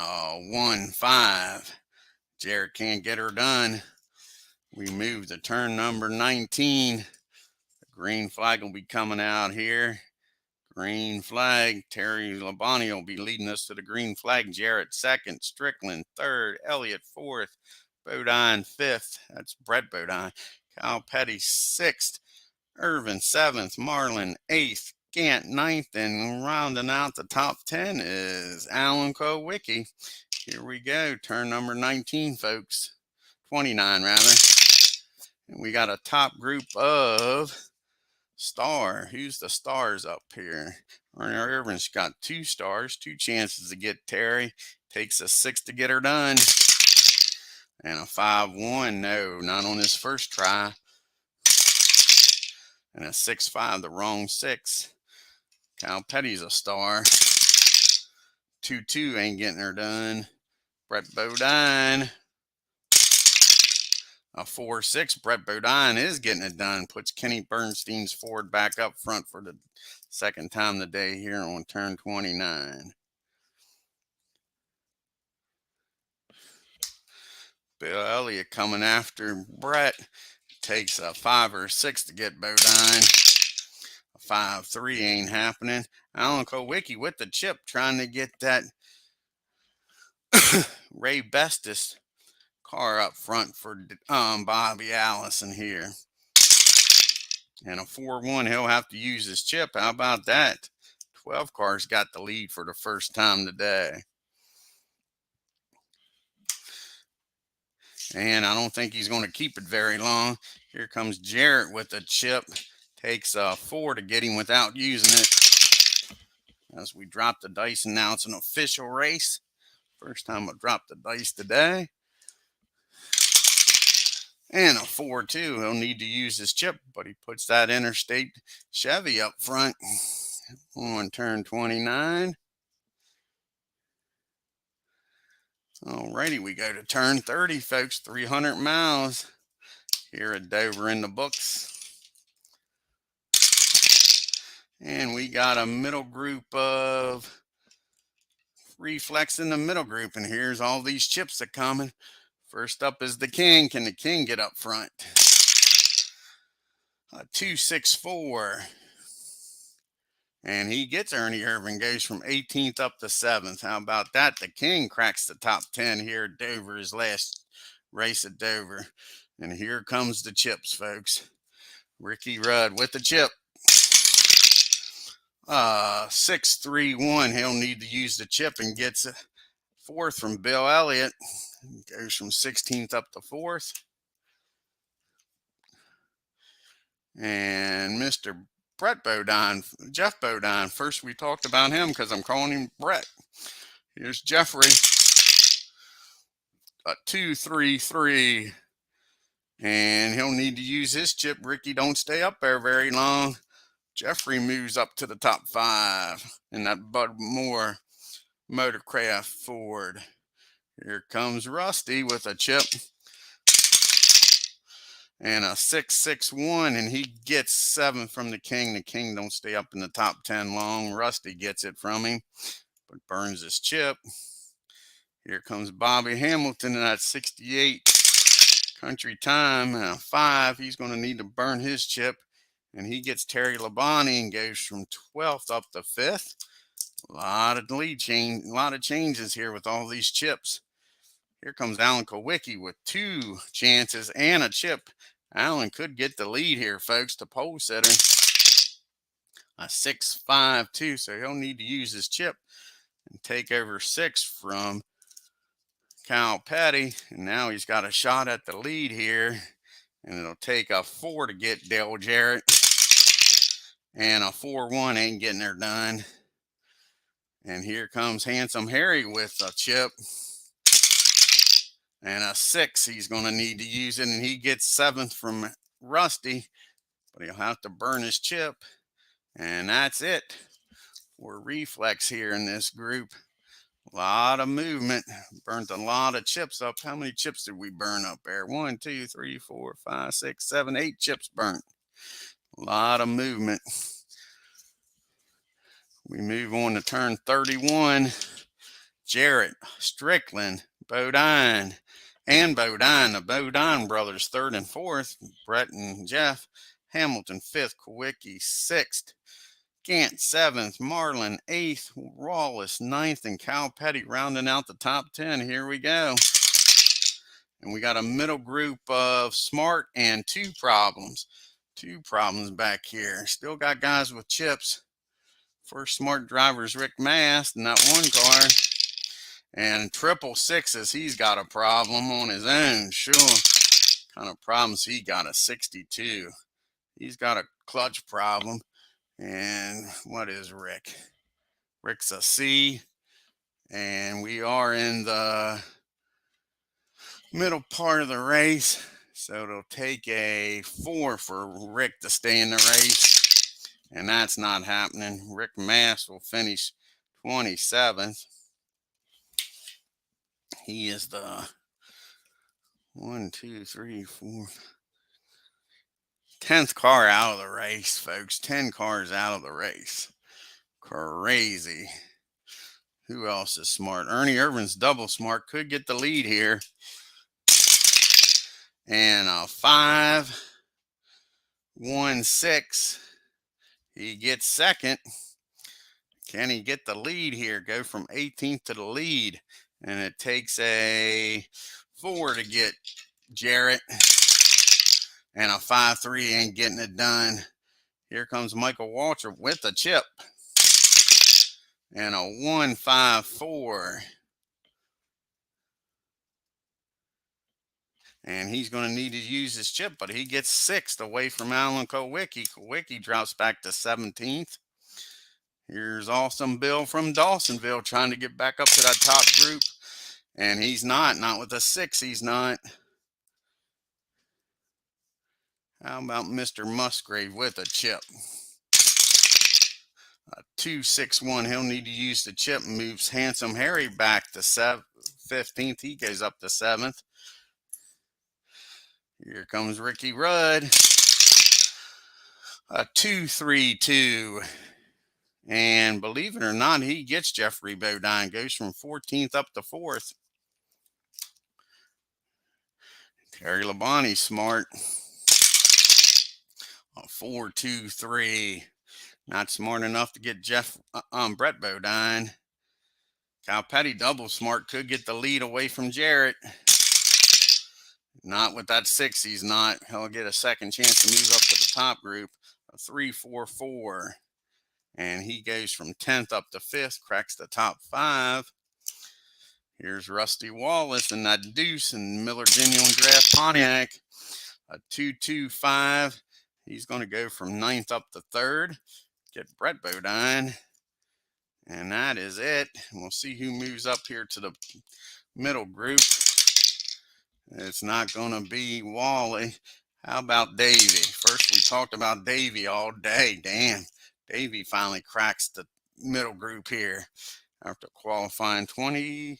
1-5. Jared can't get her done. We move to turn number 19. The green flag will be coming out here. Green flag. Terry Labonte will be leading us to the green flag. Jarrett 2nd. Strickland 3rd. Elliott 4th. Bodine 5th. That's Brett Bodine. Kyle Petty 6th. Irvin 7th. Marlin 8th. Gant 9th. And rounding out the top 10 is Alan Kowicki. Here we go. Turn number 19, folks. 29, rather. And we got a top group of Star. Who's the stars up here? Ernie Irvin's got 2 stars, 2 chances to get Terry. Takes a 6 to get her done. And a 5-1. No, not on his first try. And a 6-5, the wrong 6. Kyle Petty's a star. 2-2 ain't getting her done. Brett Bodine. A 4-6. Brett Bodine is getting it done. Puts Kenny Bernstein's Ford back up front for the 2nd time today here on turn 29. Bill Elliott coming after Brett. Takes a 5 or 6 to get Bodine. A 5-3 ain't happening. Alan Kowicki with the chip trying to get that Ray Bestis car up front for Bobby Allison here. And a 4-1, he'll have to use his chip. How about that? 12 cars got the lead for the first time today. And I don't think he's going to keep it very long. Here comes Jarrett with a chip. Takes a 4 to get him without using it. As we drop the dice, and now it's an official race. First time I dropped the dice today. And a 4-2. He'll need to use his chip, but he puts that Interstate Chevy up front on turn 29. Alrighty, we go to turn 30, folks. 300 miles here at Dover in the books. And we got a middle group of reflex in the middle group. And here's all these chips that coming. First up is the King. Can the King get up front? A 2-6-4. And he gets Ernie Irvin, goes from 18th up to 7th. How about that? The King cracks the top 10 here at Dover, his last race at Dover. And here comes the chips, folks. Ricky Rudd with the chip. 6-3-1. He'll need to use the chip and gets a 4th from Bill Elliott. Goes from 16th up to 4th. And Mr. Brett Bodine, Jeff Bodine. First we talked about him because I'm calling him Brett. Here's Jeffrey. A 2-3-3. And he'll need to use his chip. Ricky don't stay up there very long. Jeffrey moves up to the top 5 in that Bud Moore Motorcraft Ford. Here comes Rusty with a chip. And a 6-6-1, and he gets 7 from the King. The King don't stay up in the top 10 long. Rusty gets it from him, but burns his chip. Here comes Bobby Hamilton in that 68 Country Time. And a 5, he's going to need to burn his chip. And he gets Terry Labonte and goes from 12th up to 5th. A lot of changes here with all these chips. Here comes Alan Kowicki with 2 chances and a chip. Alan could get the lead here, folks, the pole setter. A 6-5-2, so he'll need to use his chip and take over 6 from Kyle Petty. And now he's got a shot at the lead here. And it'll take a 4 to get Dale Jarrett. And a 4-1 ain't getting her done. And here comes Handsome Harry with a chip. And a 6, he's going to need to use it. And he gets 7th from Rusty. But he'll have to burn his chip. And that's it for reflex here in this group. A lot of movement. Burnt a lot of chips up. How many chips did we burn up there? 1, 2, 3, 4, 5, 6, 7, 8 chips burnt. A lot of movement. We move on to turn 31. Jarrett, Strickland, Bodine, and Bodine. The Bodine brothers 3rd and 4th. Brett and Jeff. Hamilton 5th. Kowicki 6th. Gant 7th. Marlin 8th. Rawless 9th. And Cal Petty rounding out the top 10. Here we go. And we got a middle group of Smart and 2 problems. 2 problems back here. Still got guys with chips. First Smart driver is Rick Mast in that 1 car. And 666s, he's got a problem on his own. Sure. Kind of problems he got, a 62. He's got a clutch problem. And what is Rick? Rick's a C. And we are in the middle part of the race. So it'll take a 4 for Rick to stay in the race. And that's not happening. Rick Mast will finish 27th. He is the 1, 2, 3, 4, 10th car out of the race, folks. 10 cars out of the race. Crazy. Who else is smart? Ernie Irvin's double smart. Could get the lead here. And a 5, 1, 6. He gets 2nd. Can he get the lead here? Go from 18th to the lead. And it takes a 4 to get Jarrett. and a 5-3 ain't getting it done. Here comes Michael Waltrip with a chip and a 1-5-4. And he's going to need to use his chip, but he gets 6th away from Alan Kowicki. Kowicki drops back to 17th. Here's Awesome Bill from Dawsonville trying to get back up to that top group. And he's not with a 6, he's not. How about Mr. Musgrave with a chip? A 2-6-1. He'll need to use the chip. Moves Handsome Harry back to 15th. He goes up to 7th. Here comes Ricky Rudd. A 2-3-2. And believe it or not, he gets Jeffrey Bodine. Goes from 14th up to 4th. Terry Labonte smart. A 4-2-3. Not smart enough to get Brett Bodine. Cal Petty double smart. Could get the lead away from Jarrett. Not with that 6, he's not. He'll get a second chance to move up to the top group. A 3-4-4. And he goes from 10th up to 5th. Cracks the top 5. Here's Rusty Wallace and that deuce and Miller Genuine Draft Pontiac. A 2-2-5. He's going to go from 9th up to 3rd. Get Brett Bodine. And that is it. We'll see who moves up here to the middle group. It's not going to be Wally. How about Davey? First, we talked about Davey all day. Damn. Davey finally cracks the middle group here after qualifying 29th.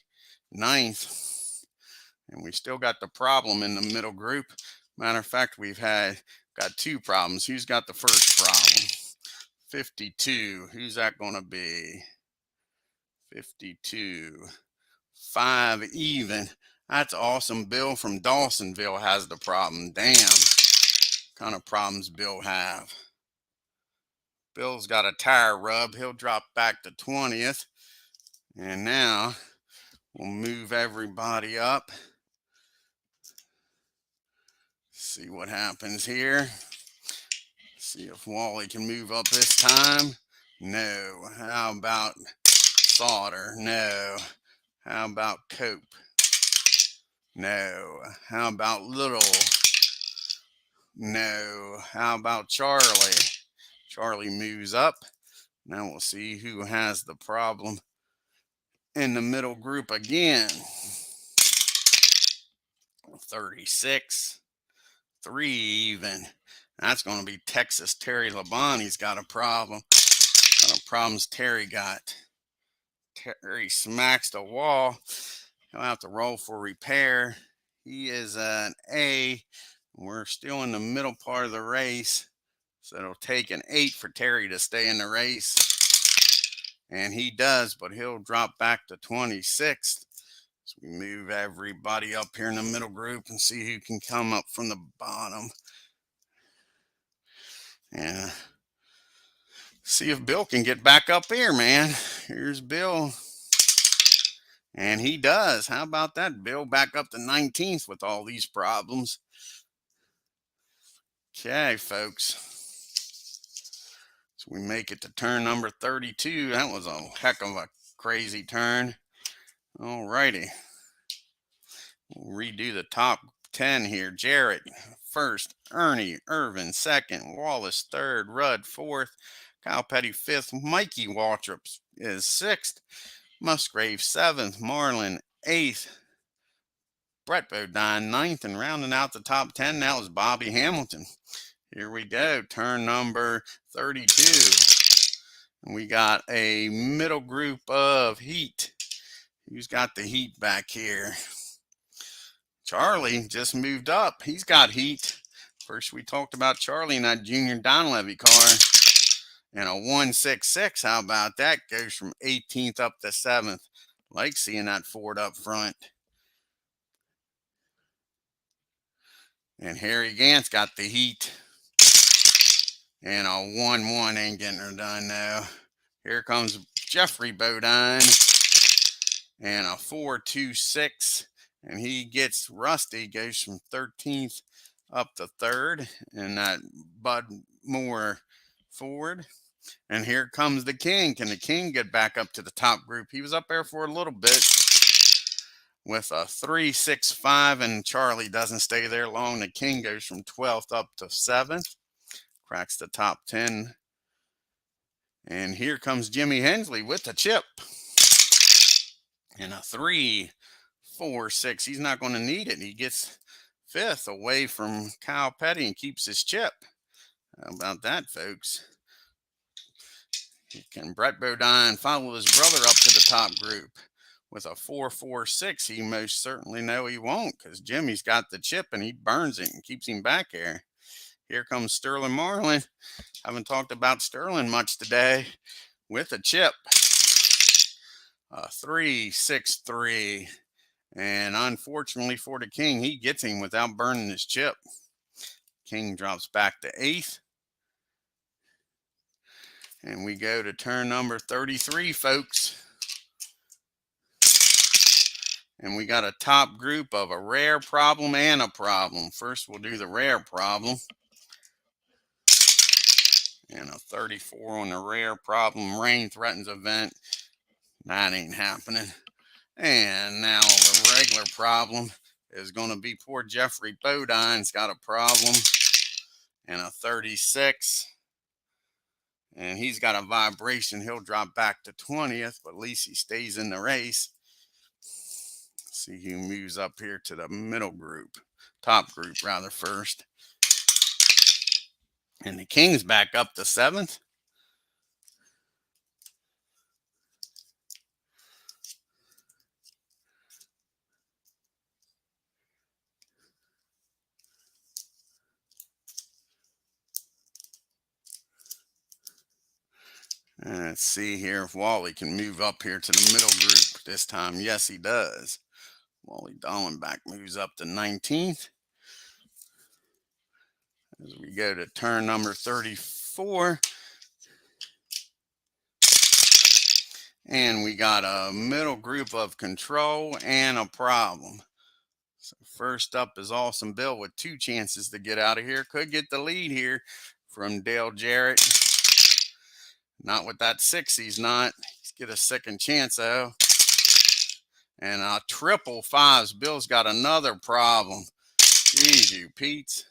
And we still got the problem in the middle group. Matter of fact, we've got 2 problems. Who's got the first problem? 52. Who's that going to be? 52. 5 even. That's Awesome Bill from Dawsonville has the problem. Damn. What kind of problems Bill have? Bill's got a tire rub. He'll drop back to 20th. And now we'll move everybody up. See what happens here. See if Wally can move up this time. No. How about Sauter? No. How about Cope? No. How about Little? No. How about Charlie? Charlie moves up. Now we'll see who has the problem in the middle group again. 36. 3 even. That's going to be Texas Terry Labonte's got a problem. What kind of problems Terry got? Terry smacks the wall. He'll have to roll for repair. He is an A. We're still in the middle part of the race. So it'll take an 8 for Terry to stay in the race. And he does, but he'll drop back to 26th. So we move everybody up here in the middle group and see who can come up from the bottom. And see if Bill can get back up here, man. Here's Bill. And he does. How about that? Bill back up to 19th with all these problems. Okay, folks. So we make it to turn number 32. That was a heck of a crazy turn. All righty. We'll redo the top 10 here. Jarrett, 1st. Ernie, Irvin, 2nd. Wallace, 3rd. Rudd, 4th. Kyle Petty, 5th. Mikey Waltrip is 6th. Musgrave, 7th. Marlin, 8th. Brett Bodine, 9th. And rounding out the top 10 now is Bobby Hamilton. Here we go. Turn number 32. And we got a middle group of heat. Who's got the heat back here? Charlie just moved up. He's got heat. First, we talked about Charlie in that Junior Donlevy car. And a 166. How about that? Goes from 18th up to 7th. Like seeing that Ford up front. And Harry Gant's got the heat. And a 1-1 ain't getting her done now. Here comes Jeffrey Bodine. And a 4-2-6. And he gets Rusty, goes from 13th up to third in that Bud Moore Ford. And here comes the King. Can the King get back up to the top group? He was up there for a little bit with a 3.65, and Charlie doesn't stay there long. The King goes from 12th up to 7th, cracks the top 10. And here comes Jimmy Hensley with the chip. And a 3.46. He's not going to need it. He gets 5th away from Kyle Petty and keeps his chip. How about that, folks? Can Brett Bodine follow his brother up to the top group with a 4.46? He most certainly know he won't, because Jimmy's got the chip and he burns it and keeps him back there. Here comes Sterling Marlin. Haven't talked about Sterling much today with a chip. A 3.63. And unfortunately for the King, he gets him without burning his chip. King drops back to 8th. And we go to turn number 33, folks. And we got a top group of a rare problem and a problem. First, we'll do the rare problem. And a 34 on the rare problem. Rain threatens event. That ain't happening. And now the regular problem is going to be poor Jeffrey Bodine's got a problem. And a 36. And he's got a vibration. He'll drop back to 20th, but at least he stays in the race. See who moves up here to the middle group, top group rather, first. And the King's back up to 7th. And let's see here if Wally can move up here to the middle group this time. Yes, he does. Wally Dallenbach moves up to 19th. As we go to turn number 34. And we got a middle group of control and a problem. So first up is Awesome Bill with 2 chances to get out of here. Could get the lead here from Dale Jarrett. Not with that 6, he's not. He's get a second chance, though. And a triple 5s. Bill's got another problem. Jeez, you Pete's.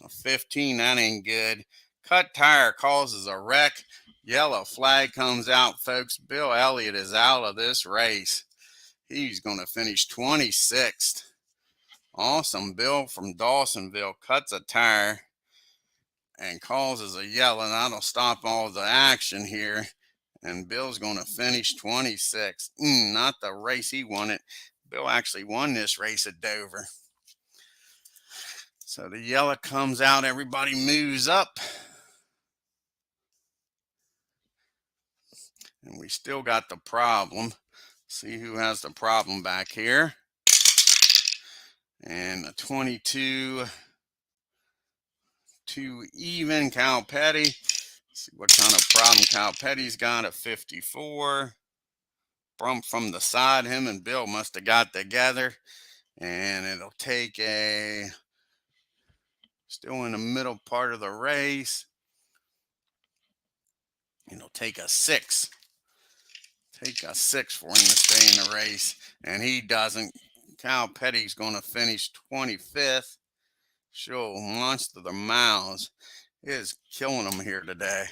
A 15, that ain't good. Cut tire causes a wreck. Yellow flag comes out, folks. Bill Elliott is out of this race. He's going to finish 26th. Awesome Bill from Dawsonville cuts a tire and causes a yellow. That'll stop all the action here. And Bill's going to finish 26th. Not the race he wanted. Bill actually won this race at Dover. So the yellow comes out. Everybody moves up. And we still got the problem. See who has the problem back here. And a 22, 2 even, Cal Petty. See what kind of problem Cal Petty's got. A 54. Bump from the side. Him and Bill must have got together. And it'll take a, still in the middle part of the race. It'll take a 6. Take a 6 for him to stay in the race. And he doesn't. Cal Petty's going to finish 25th. Show Monster the Miles is killing them here today.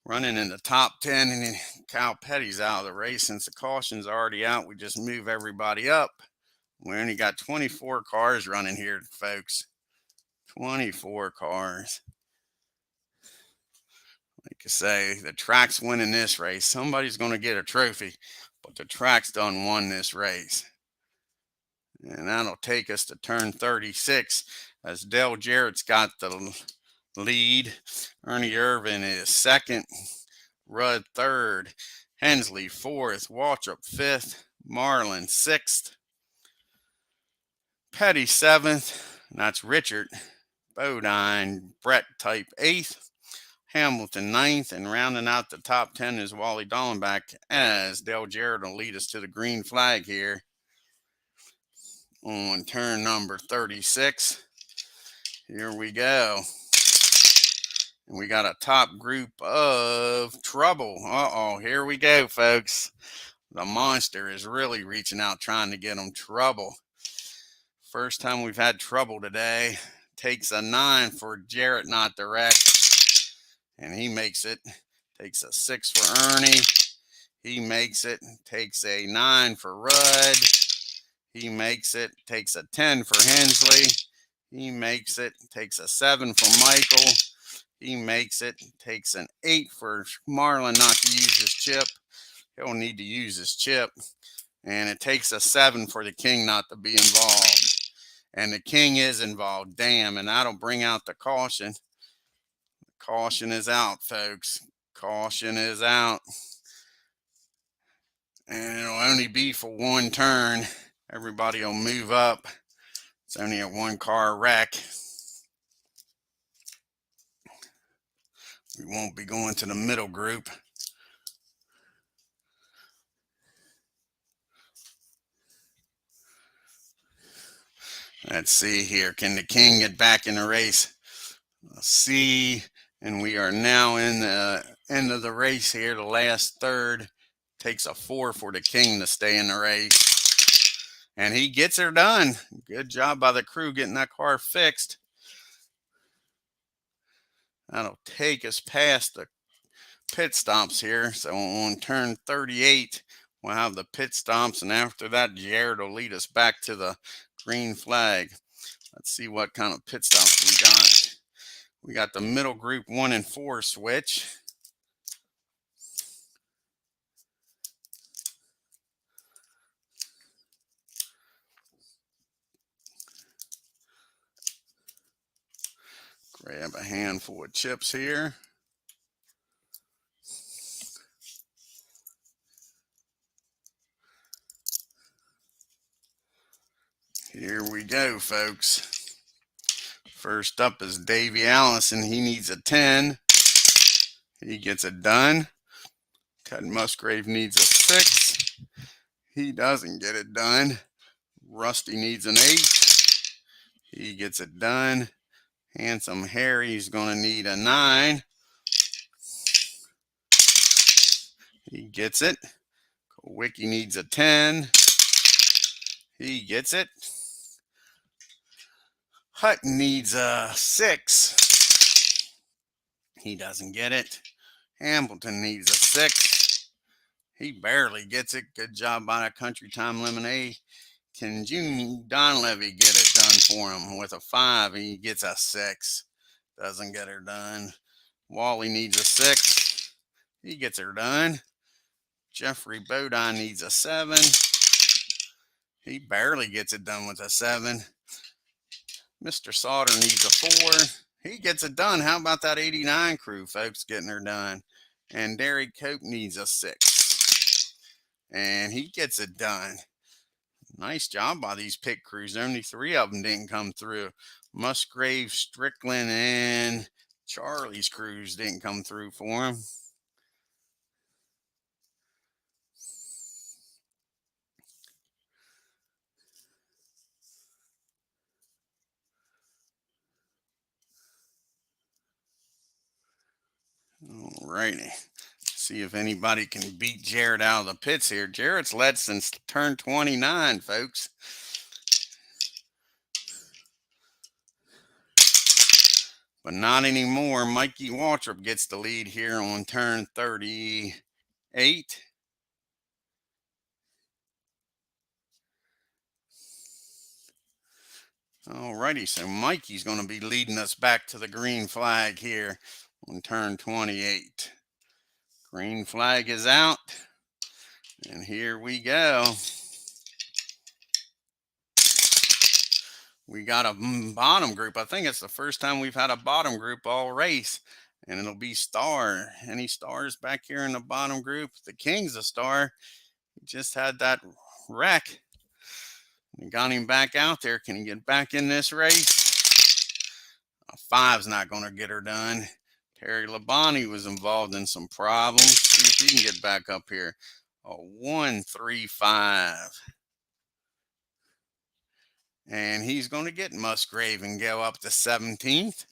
Running in the top 10, and Cal Petty's out of the race. Since the caution's already out, we just move everybody up. We only got 24 cars running here, folks. 24 cars. Like I say, the track's winning this race. Somebody's going to get a trophy, but the track's done won this race. And that'll take us to turn 36 as Dale Jarrett's got the lead. Ernie Irvin is 2nd. Rudd 3rd. Hensley 4th. Waltrip 5th. Marlin 6th. Petty 7th. And that's Richard. Bodine, Brett type 8th. Hamilton 9th, and rounding out the top 10 is Wally Dallenbach as Dale Jarrett will lead us to the green flag here on turn number 36. Here we go. And we got a top group of trouble. Uh-oh, here we go, folks. The monster is really reaching out trying to get them trouble. First time we've had trouble today. Takes a 9 for Jarrett not to wreck. And he makes it. Takes a 6 for Ernie. He makes it. Takes a 9 for Rudd. He makes it. Takes a 10 for Hensley. He makes it. Takes a 7 for Michael. He makes it. Takes an 8 for Marlon not to use his chip. He'll need to use his chip. And it takes a 7 for the king not to be involved. And the king is involved. Damn. And that'll bring out the caution. Caution is out, folks. Caution is out. And it'll only be for one turn. Everybody will move up. It's only a 1-car wreck. We won't be going to the middle group. Let's see here. Can the king get back in the race? Let's see. And we are now in the end of the race here. The last third. Takes a 4 for the king to stay in the race. And he gets her done. Good job by the crew getting that car fixed. That'll take us past the pit stops here. So on turn 38, we'll have the pit stops. And after that, Jared will lead us back to the green flag. Let's see what kind of pit stops we got. We got the middle group 1 and 4 switch. Grab a handful of chips here. Here we go, folks. First up is Davey Allison. He needs a 10. He gets it done. Ted Musgrave needs a 6. He doesn't get it done. Rusty needs an 8. He gets it done. Handsome Harry's going to need a 9. He gets it. Wiki needs a 10. He gets it. Hutton needs a 6. He doesn't get it. Hamilton needs a 6. He barely gets it. Good job by the Country Time Lemonade. Can June Donlevy get it done for him with a 5? He gets a 6. Doesn't get her done. Wally needs a 6. He gets her done. Jeffrey Bodine needs a 7. He barely gets it done with a 7. Mr. Sauter needs a 4. He gets it done. How about that 89 crew, folks, getting her done? And Derek Cope needs a 6. And he gets it done. Nice job by these pit crews. Only 3 of them didn't come through. Musgrave, Strickland, and Charlie's crews didn't come through for him. All righty. See if anybody can beat Jared out of the pits here. Jared's led since turn 29, folks. But not anymore. Mikey Waltrip gets the lead here on turn 38. Alrighty, so Mikey's going to be leading us back to the green flag here on turn 28. Green flag is out. And here we go. We got a bottom group. I think it's the first time we've had a bottom group all race. And it'll be star. Any stars back here in the bottom group? The King's a star. He just had that wreck. We got him back out there. Can he get back in this race? A 5's not going to get her done. Terry Labonte was involved in some problems. See if he can get back up here. A 1-3-5. And he's going to get Musgrave and go up to 17th.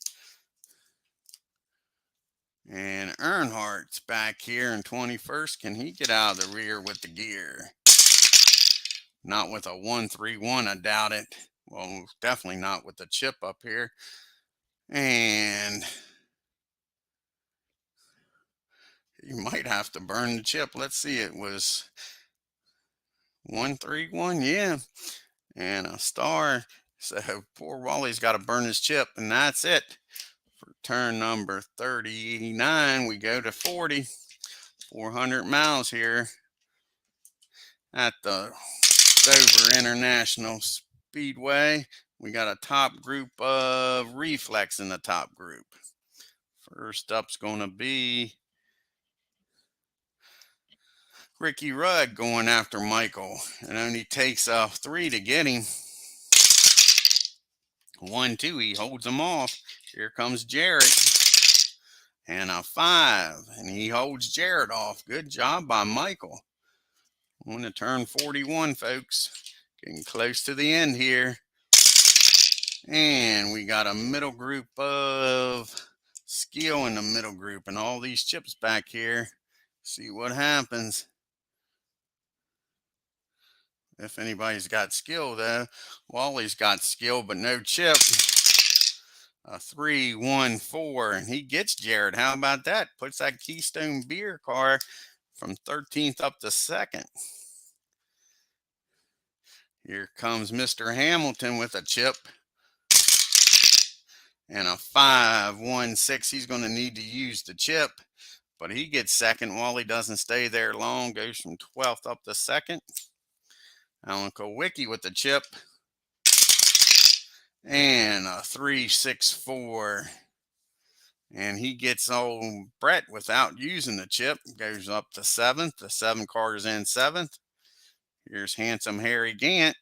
And Earnhardt's back here in 21st. Can he get out of the rear with the gear? Not with a 1-3-1, I doubt it. Well, definitely not with the chip up here. And you might have to burn the chip. Let's see, it was 1-3-1, yeah. And a star. So poor Wally's got to burn his chip, and that's it. For turn number 39, we go to 40. 400 miles here at the Dover International Speedway. We got a top group of Reflex in the top group. First up's going to be Ricky Rudd going after Michael. It only takes a 3 to get him. 1-2, he holds him off. Here comes Jarrett. And a 5, and he holds Jarrett off. Good job by Michael. On to turn 41, folks. Getting close to the end here. And we got a middle group of skill in the middle group, and all these chips back here. See what happens. If anybody's got skill, though. Wally's got skill, but no chip. A 3-1-4, and he gets Jared. How about that? Puts that Keystone Beer car from 13th up to 2nd. Here comes Mr. Hamilton with a chip. And a 5-1-6. He's going to need to use the chip, but he gets 2nd. Wally doesn't stay there long. Goes from 12th up to 2nd. Alan Kowicki with the chip. And a 3-6-4. And he gets old Brett without using the chip. Goes up to 7th. The 7 car is in 7th. Here's handsome Harry Gant.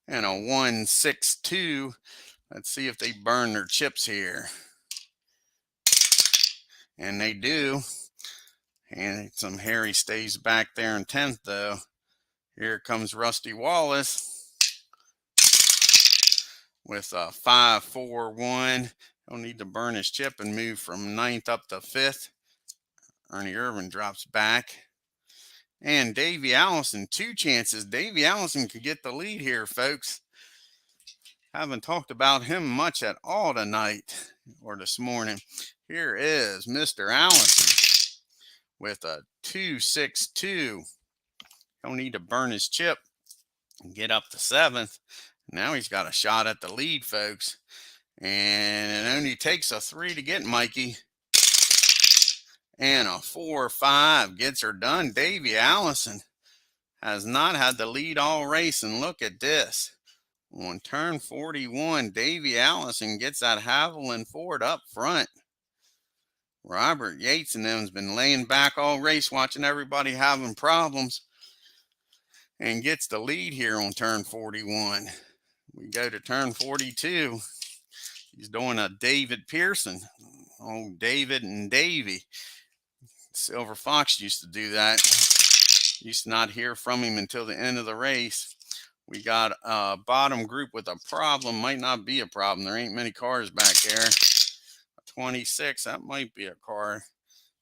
And a 1-6-2. Let's see if they burn their chips here. And they do. And some Harry stays back there in 10th, though. Here comes Rusty Wallace with a 5-4-1. He'll need to burn his chip and move from 9th up to 5th. Ernie Irvin drops back. And Davey Allison, 2 chances. Davey Allison could get the lead here, folks. Haven't talked about him much at all tonight or this morning. Here is Mr. Allison with a 2-6-2. He'll need to burn his chip and get up to 7th. Now he's got a shot at the lead, folks. And it only takes a 3 to get Mikey. And a 4-5 gets her done. Davey Allison has not had the lead all race. And look at this. On turn 41, Davey Allison gets that Haviland Ford up front. Robert Yates and them's been laying back all race, watching everybody having problems, and gets the lead here on turn 41. We go to turn 42. He's doing a David Pearson. Oh, David and Davey. Silver Fox used to do that. Used to not hear from him until the end of the race. We got a bottom group with a problem. Might not be a problem. There ain't many cars back there. 26, that might be a car.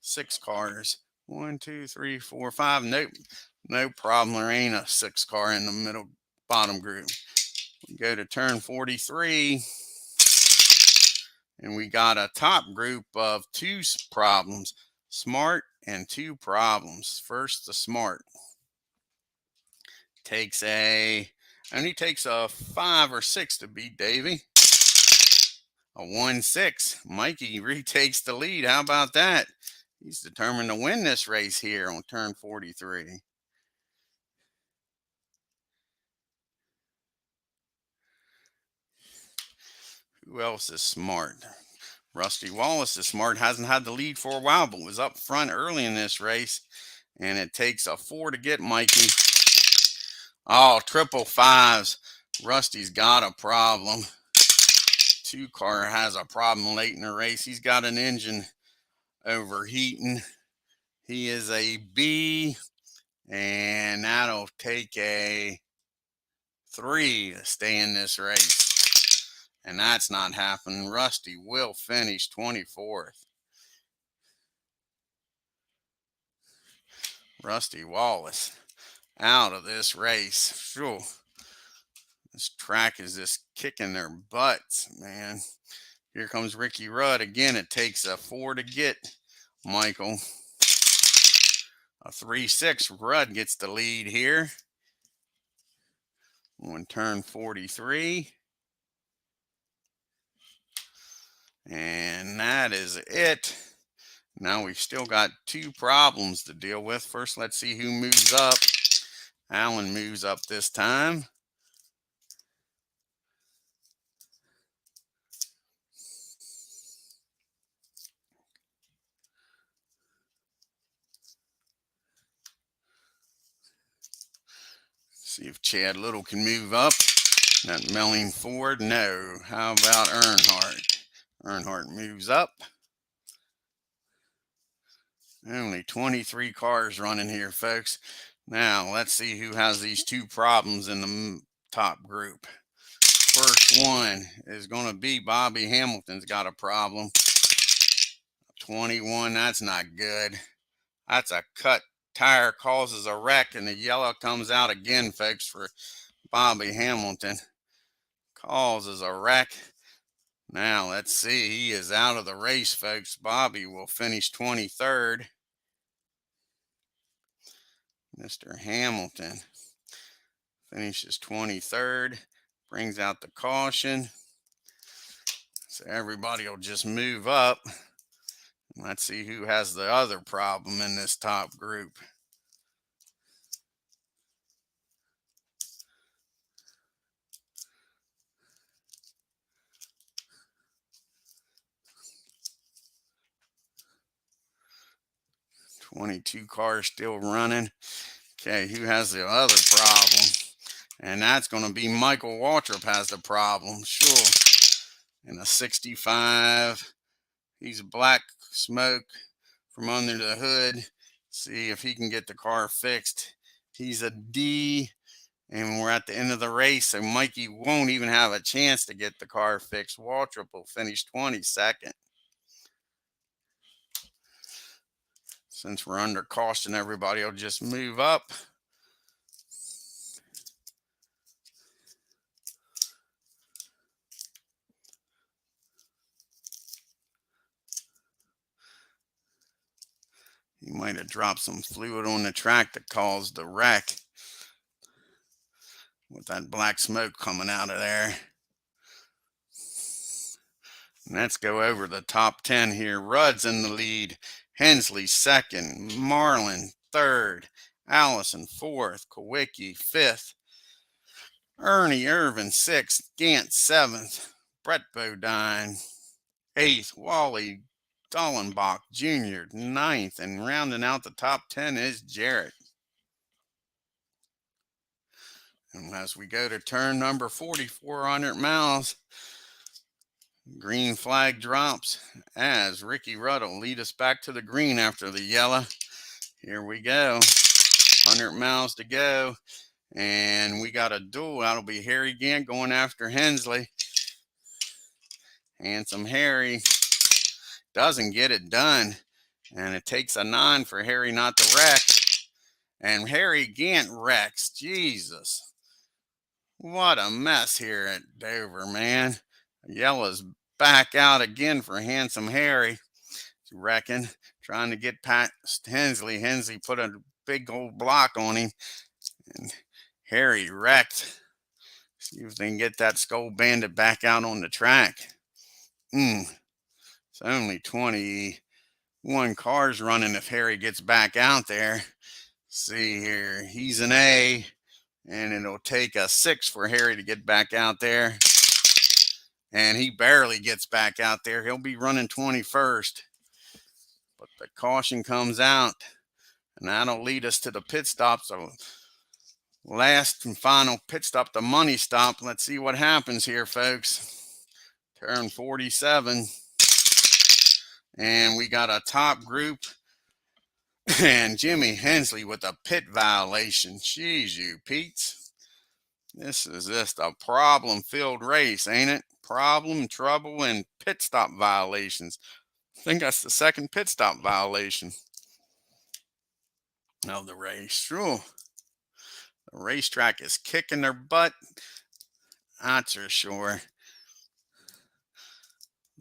6 cars. 1, 2, 3, 4, 5. Nope. No problem. There ain't a 6 car in the middle bottom group. We go to turn 43. And we got a top group of 2 problems. Smart and 2 problems. First, the Smart. Only takes a 5 or 6 to beat Davey. A 1-6. Mikey retakes the lead. How about that? He's determined to win this race here on turn 43. Who else is smart? Rusty Wallace is smart. Hasn't had the lead for a while, but was up front early in this race. And it takes a 4 to get Mikey. Oh, 555s. Rusty's got a problem. 2 car has a problem late in the race. He's got an engine overheating. He is a B, and that'll take a 3 to stay in this race. And that's not happening. Rusty will finish 24th. Rusty Wallace out of this race. Whew. This track is just kicking their butts, man. Here comes Ricky Rudd again. It takes a 4 to get Michael. A 3-6. Rudd gets the lead here. On turn 43. And that is it. Now we've still got 2 problems to deal with. First, let's see who moves up. Alan moves up this time. See if Chad Little can move up. That Melling Ford, no. How about Earnhardt? Earnhardt moves up. Only 23 cars running here, folks. Now, let's see who has these 2 problems in the top group. First one is going to be Bobby Hamilton's got a problem. 21, that's not good. That's a cut tire, causes a wreck, and the yellow comes out again, folks, for Bobby Hamilton. Causes a wreck. Now, let's see. He is out of the race, folks. Bobby will finish 23rd. Mr. Hamilton finishes 23rd. Brings out the caution. So everybody will just move up. Let's see who has the other problem in this top group. $22 cars still running. Okay, who has the other problem? And that's going to be Michael Waltrip has the problem. Sure. In a 65. He's black smoke from under the hood. See if he can get the car fixed. He's a D. And we're at the end of the race, so Mikey won't even have a chance to get the car fixed. Waltrip will finish 22nd. Since we're under caution, everybody will just move up. He might have dropped some fluid on the track that caused the wreck. With that black smoke coming out of there. And let's go over the top 10 here. Rudd's in the lead. Hensley 2nd. Marlin 3rd. Allison 4th. Kowicki 5th. Ernie Irvin 6th. Gant 7th. Brett Bodine 8th. Wally Dollenbach Jr. 9th. And rounding out the top 10 is Jarrett. And as we go to turn number 4,400 miles, green flag drops as Ricky Rudd will lead us back to the green after the yellow. Here we go. 100 miles to go. And we got a duel. That'll be Harry Gant going after Hensley. Handsome Harry doesn't get it done. And it takes a 9 for Harry not to wreck. And Harry Gant wrecks. Jesus. What a mess here at Dover, man. Yellow's back out again for Handsome Harry. He's wrecking, trying to get past Hensley. Hensley put a big old block on him. And Harry wrecked. See if they can get that Skull Bandit back out on the track. It's only 21 cars running if Harry gets back out there. See here, he's an A. And it'll take a 6 for Harry to get back out there. And he barely gets back out there. He'll be running 21st. But the caution comes out. And that'll lead us to the pit stop. So last and final pit stop, the money stop. Let's see what happens here, folks. Turn 47. And we got a top group. And Jimmy Hensley with a pit violation. Jeez, you Pete's. This is just a problem-filled race, ain't it? Problem, trouble, and pit stop violations. I think that's the second pit stop violation of the race. Sure. The racetrack is kicking their butt. That's for sure.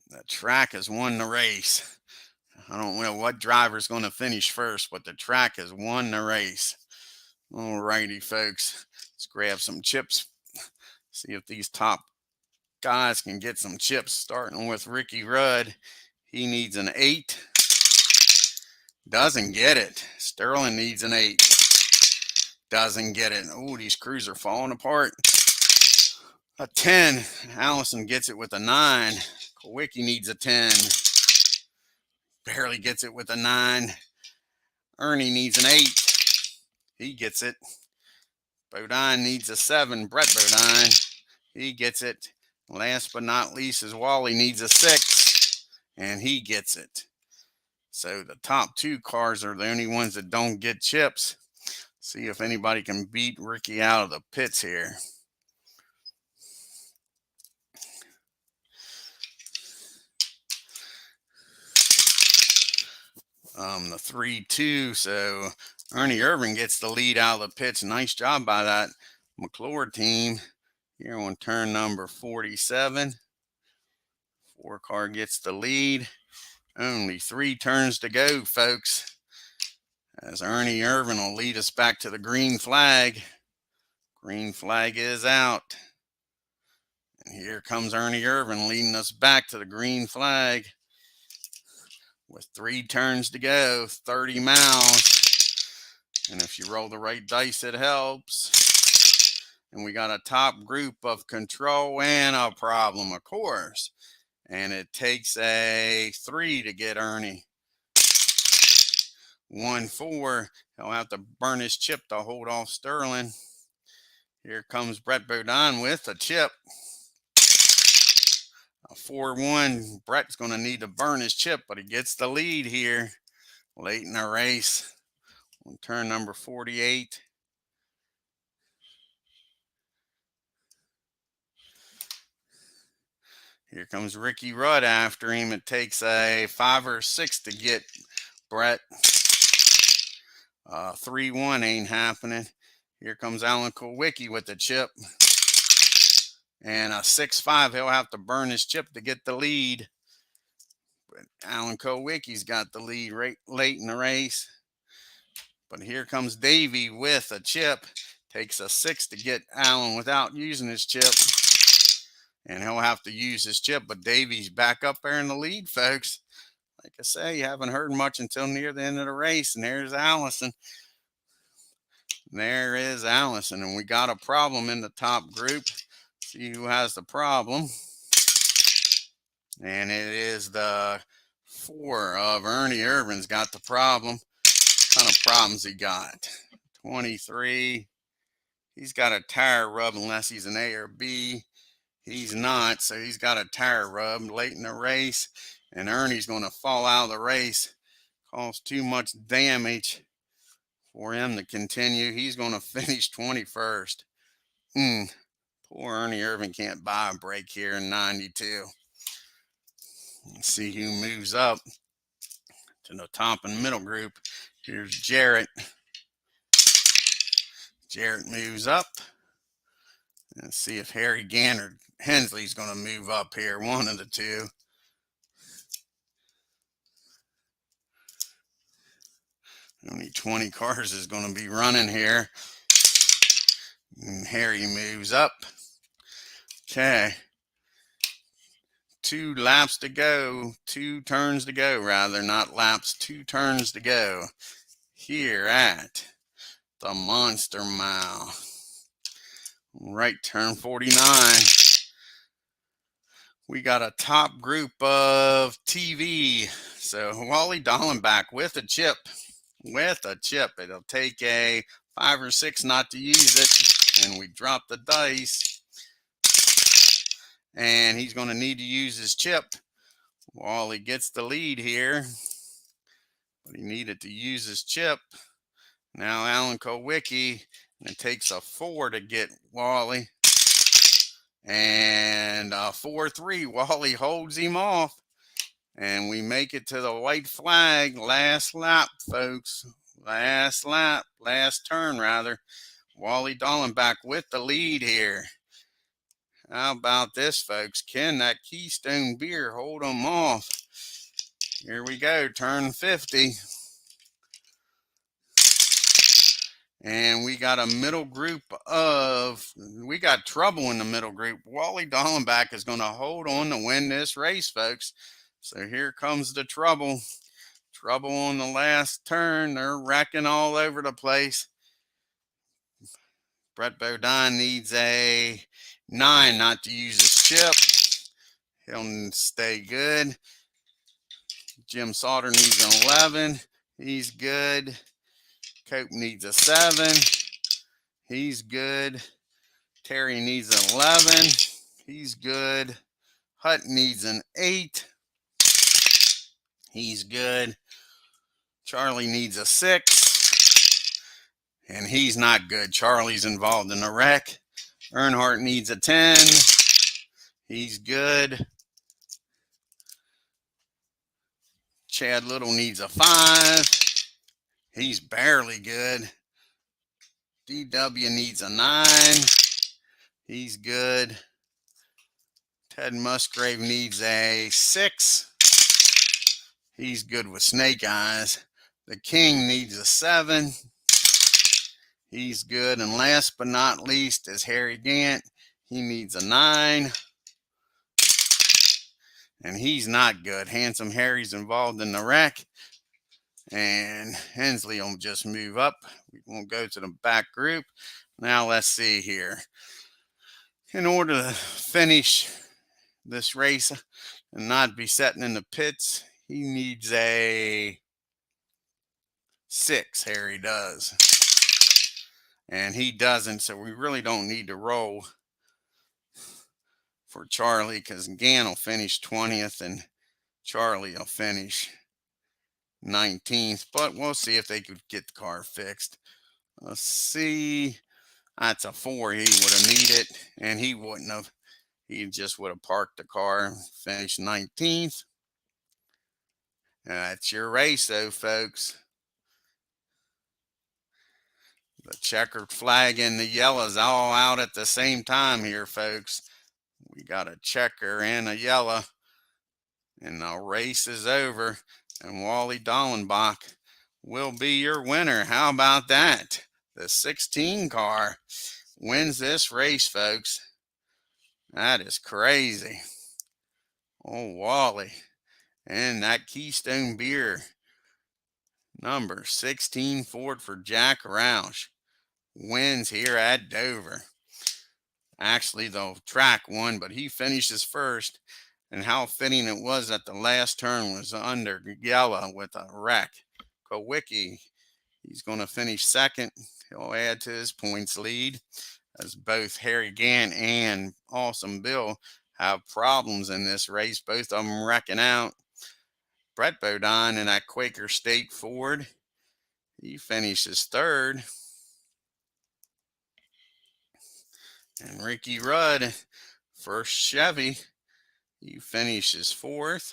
The track has won the race. I don't know what driver's going to finish first, but the track has won the race. All righty, folks. Let's grab some chips. See if these top guys can get some chips, starting with Ricky Rudd. He needs an 8. Doesn't get it. Sterling needs an 8. Doesn't get it. Oh, these crews are falling apart. A 10. Allison gets it with a 9. Kowicki needs a 10. Barely gets it with a 9. Ernie needs an 8. He gets it. Bodine needs a 7. Brett Bodine. He gets it. Last but not least is Wally needs a 6. And he gets it. So the top 2 cars are the only ones that don't get chips. See if anybody can beat Ricky out of the pits here. The 3-2. So Ernie Irvin gets the lead out of the pits. Nice job by that McClure team here on turn number 47. 4 car gets the lead. Only 3 turns to go, folks, as Ernie Irvin will lead us back to the green flag. Green flag is out. And here comes Ernie Irvin leading us back to the green flag with 3 turns to go, 30 miles. And if you roll the right dice, it helps. And we got a top group of control and a problem, of course. And it takes a 3 to get Ernie. 1-4. He'll have to burn his chip to hold off Sterling. Here comes Brett Bodine with a chip. A 4-1. Brett's going to need to burn his chip, but he gets the lead here late in the race on turn number 48. Here comes Ricky Rudd after him. It takes a 5 or 6 to get Brett. 3-1 ain't happening. Here comes Alan Kowicki with the chip. And a 6-5. He'll have to burn his chip to get the lead. But Alan Kowicki's got the lead late in the race. But here comes Davey with a chip. Takes a 6 to get Alan without using his chip. And he'll have to use his chip. But Davey's back up there in the lead, folks. Like I say, you haven't heard much until near the end of the race. And there's Allison. There is Allison. And we got a problem in the top group. See who has the problem. And it is the 4 of Ernie Irvin's got the problem. What kind of problems he got? 23. He's got a tire rub unless he's an A or B. He's not, so he's got a tire rub late in the race. And Ernie's going to fall out of the race. Cause too much damage for him to continue. He's going to finish 21st. Poor Ernie Irvin can't buy a break here in 92. Let's see who moves up to the top and middle group. Here's Jarrett. Jarrett moves up. Let's see if Harry Gannard Hensley's going to move up here. One of the two. Only 20 cars is going to be running here. And Harry moves up. Okay. 2 laps to go. 2 turns to go, rather. Not laps. 2 turns to go. Here at the Monster Mile. Right turn 49. We got a top group of TV. So Wally Dallenbach with a chip. With a chip. It'll take a 5 or 6 not to use it. And we drop the dice. And he's going to need to use his chip. Wally gets the lead here. But he needed to use his chip. Now Alan Kowicki It takes a 4 to get Wally. And a 4-3. Wally holds him off. And we make it to the white flag. Last lap, folks. Last lap. Last turn, rather. Wally Dallenbach with the lead here. How about this, folks? Can that Keystone beer hold him off? Here we go. Turn 50. And we got a middle group we got trouble in the middle group. Wally Dallenbach is going to hold on to win this race, folks. So here comes the trouble. Trouble on the last turn. They're wrecking all over the place. Brett Bodine needs a 9 not to use his chip. He'll stay good. Jim Sauter needs an 11. He's good. Cope needs a 7. He's good. Terry needs an 11. He's good. Hutt needs an 8. He's good. Charlie needs a 6. And he's not good. Charlie's involved in a wreck. Earnhardt needs a 10. He's good. Chad Little needs a 5. He's barely good. DW needs a 9. He's good. Ted Musgrave needs a 6. He's good with snake eyes. The King needs a 7. He's good. And last but not least is Harry Gant. He needs a 9. And he's not good. Handsome Harry's involved in the wreck. And Hensley will just move up. We won't go to the back group. Now let's see here. In order to finish this race and not be sitting in the pits, he needs a 6. Harry does. And he doesn't, so we really don't need to roll for Charlie because Gann will finish 20th and Charlie will finish 19th. But we'll see if they could get the car fixed. Let's see. That's a 4 he would have needed, and he wouldn't have. He just would have parked the car, finished 19th. That's your race, though, folks. The checkered flag and the yellow's all out at the same time here, folks. We got a checker and a yellow, and the race is over, and Wally Dallenbach will be your winner. How about that? The 16 car wins this race, folks. That is crazy. Oh, Wally. And that Keystone beer, number 16 Ford for Jack Roush, wins here at Dover. Actually, the track won, but he finishes first. And how fitting it was that the last turn was under yellow with a wreck. Kowicki, he's going to finish second. He'll add to his points lead as both Harry Gant and Awesome Bill have problems in this race. Both of them wrecking out. Brett Bodine in that Quaker State Ford, he finishes third. And Ricky Rudd, first Chevy, he finishes fourth.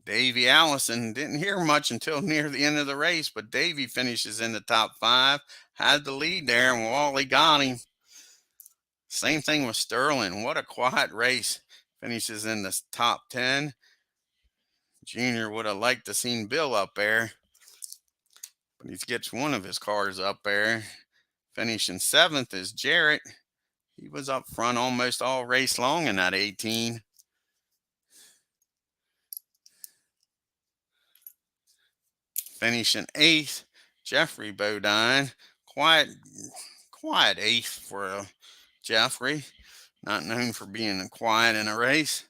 Davey Allison didn't hear much until near the end of the race, but Davey finishes in the top 5, had the lead there, and Wally got him. Same thing with Sterling. What a quiet race. Finishes in the top 10. Junior would have liked to seen Bill up there, but he gets one of his cars up there. Finishing 7th is Jarrett. He was up front almost all race long in that 18. Finishing 8th, Jeffrey Bodine. Quiet 8th for Jeffrey. Not known for being quiet in a race.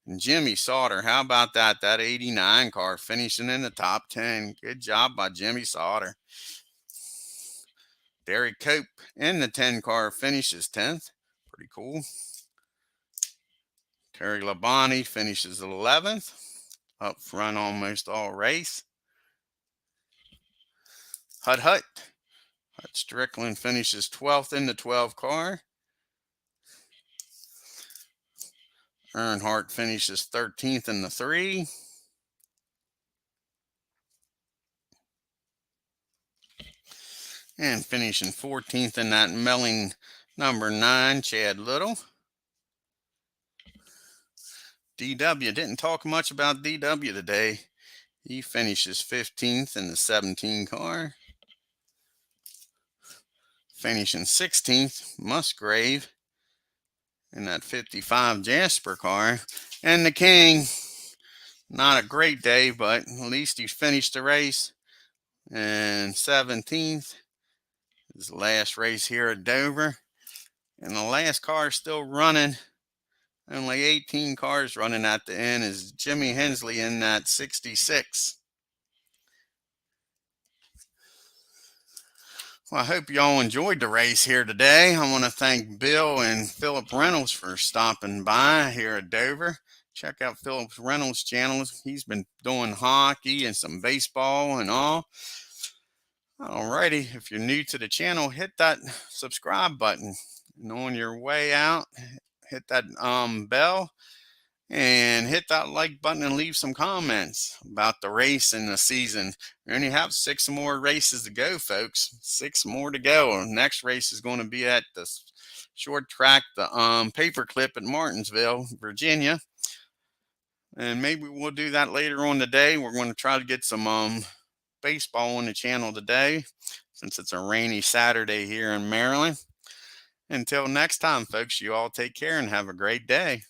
And Jimmy Sauter, how about that? That 89 car finishing in the top 10. Good job by Jimmy Sauter. Derek Cope in the 10 car finishes 10th. Pretty cool. Terry Labonte finishes 11th. Up front almost all race. Hut Hut. Hut Strickland finishes 12th in the 12 car. Earnhardt finishes 13th in the 3. And finishing 14th in that Melling number 9, Chad Little. DW, didn't talk much about DW today. He finishes 15th in the 17 car. Finishing 16th, Musgrave in that 55 Jasper car. And the King, not a great day, but at least he finished the race. And 17th, his last race here at Dover. And the last car still running. Only 18 cars running at the end is Jimmy Hensley in that 66. Well, I hope y'all enjoyed the race here today. I want to thank Bill and Philip Reynolds for stopping by here at Dover. Check out Philip Reynolds' channel. He's been doing hockey and some baseball and all. Alrighty, if you're new to the channel, hit that subscribe button. And on your way out, hit that bell and hit that like button and leave some comments about the race and the season. We only have 6 more races to go, folks. 6 more to go. Next race is going to be at the short track, the paperclip at Martinsville, Virginia. And maybe we'll do that later on today. We're going to try to get some baseball on the channel today, since it's a rainy Saturday here in Maryland. Until next time, folks, you all take care and have a great day.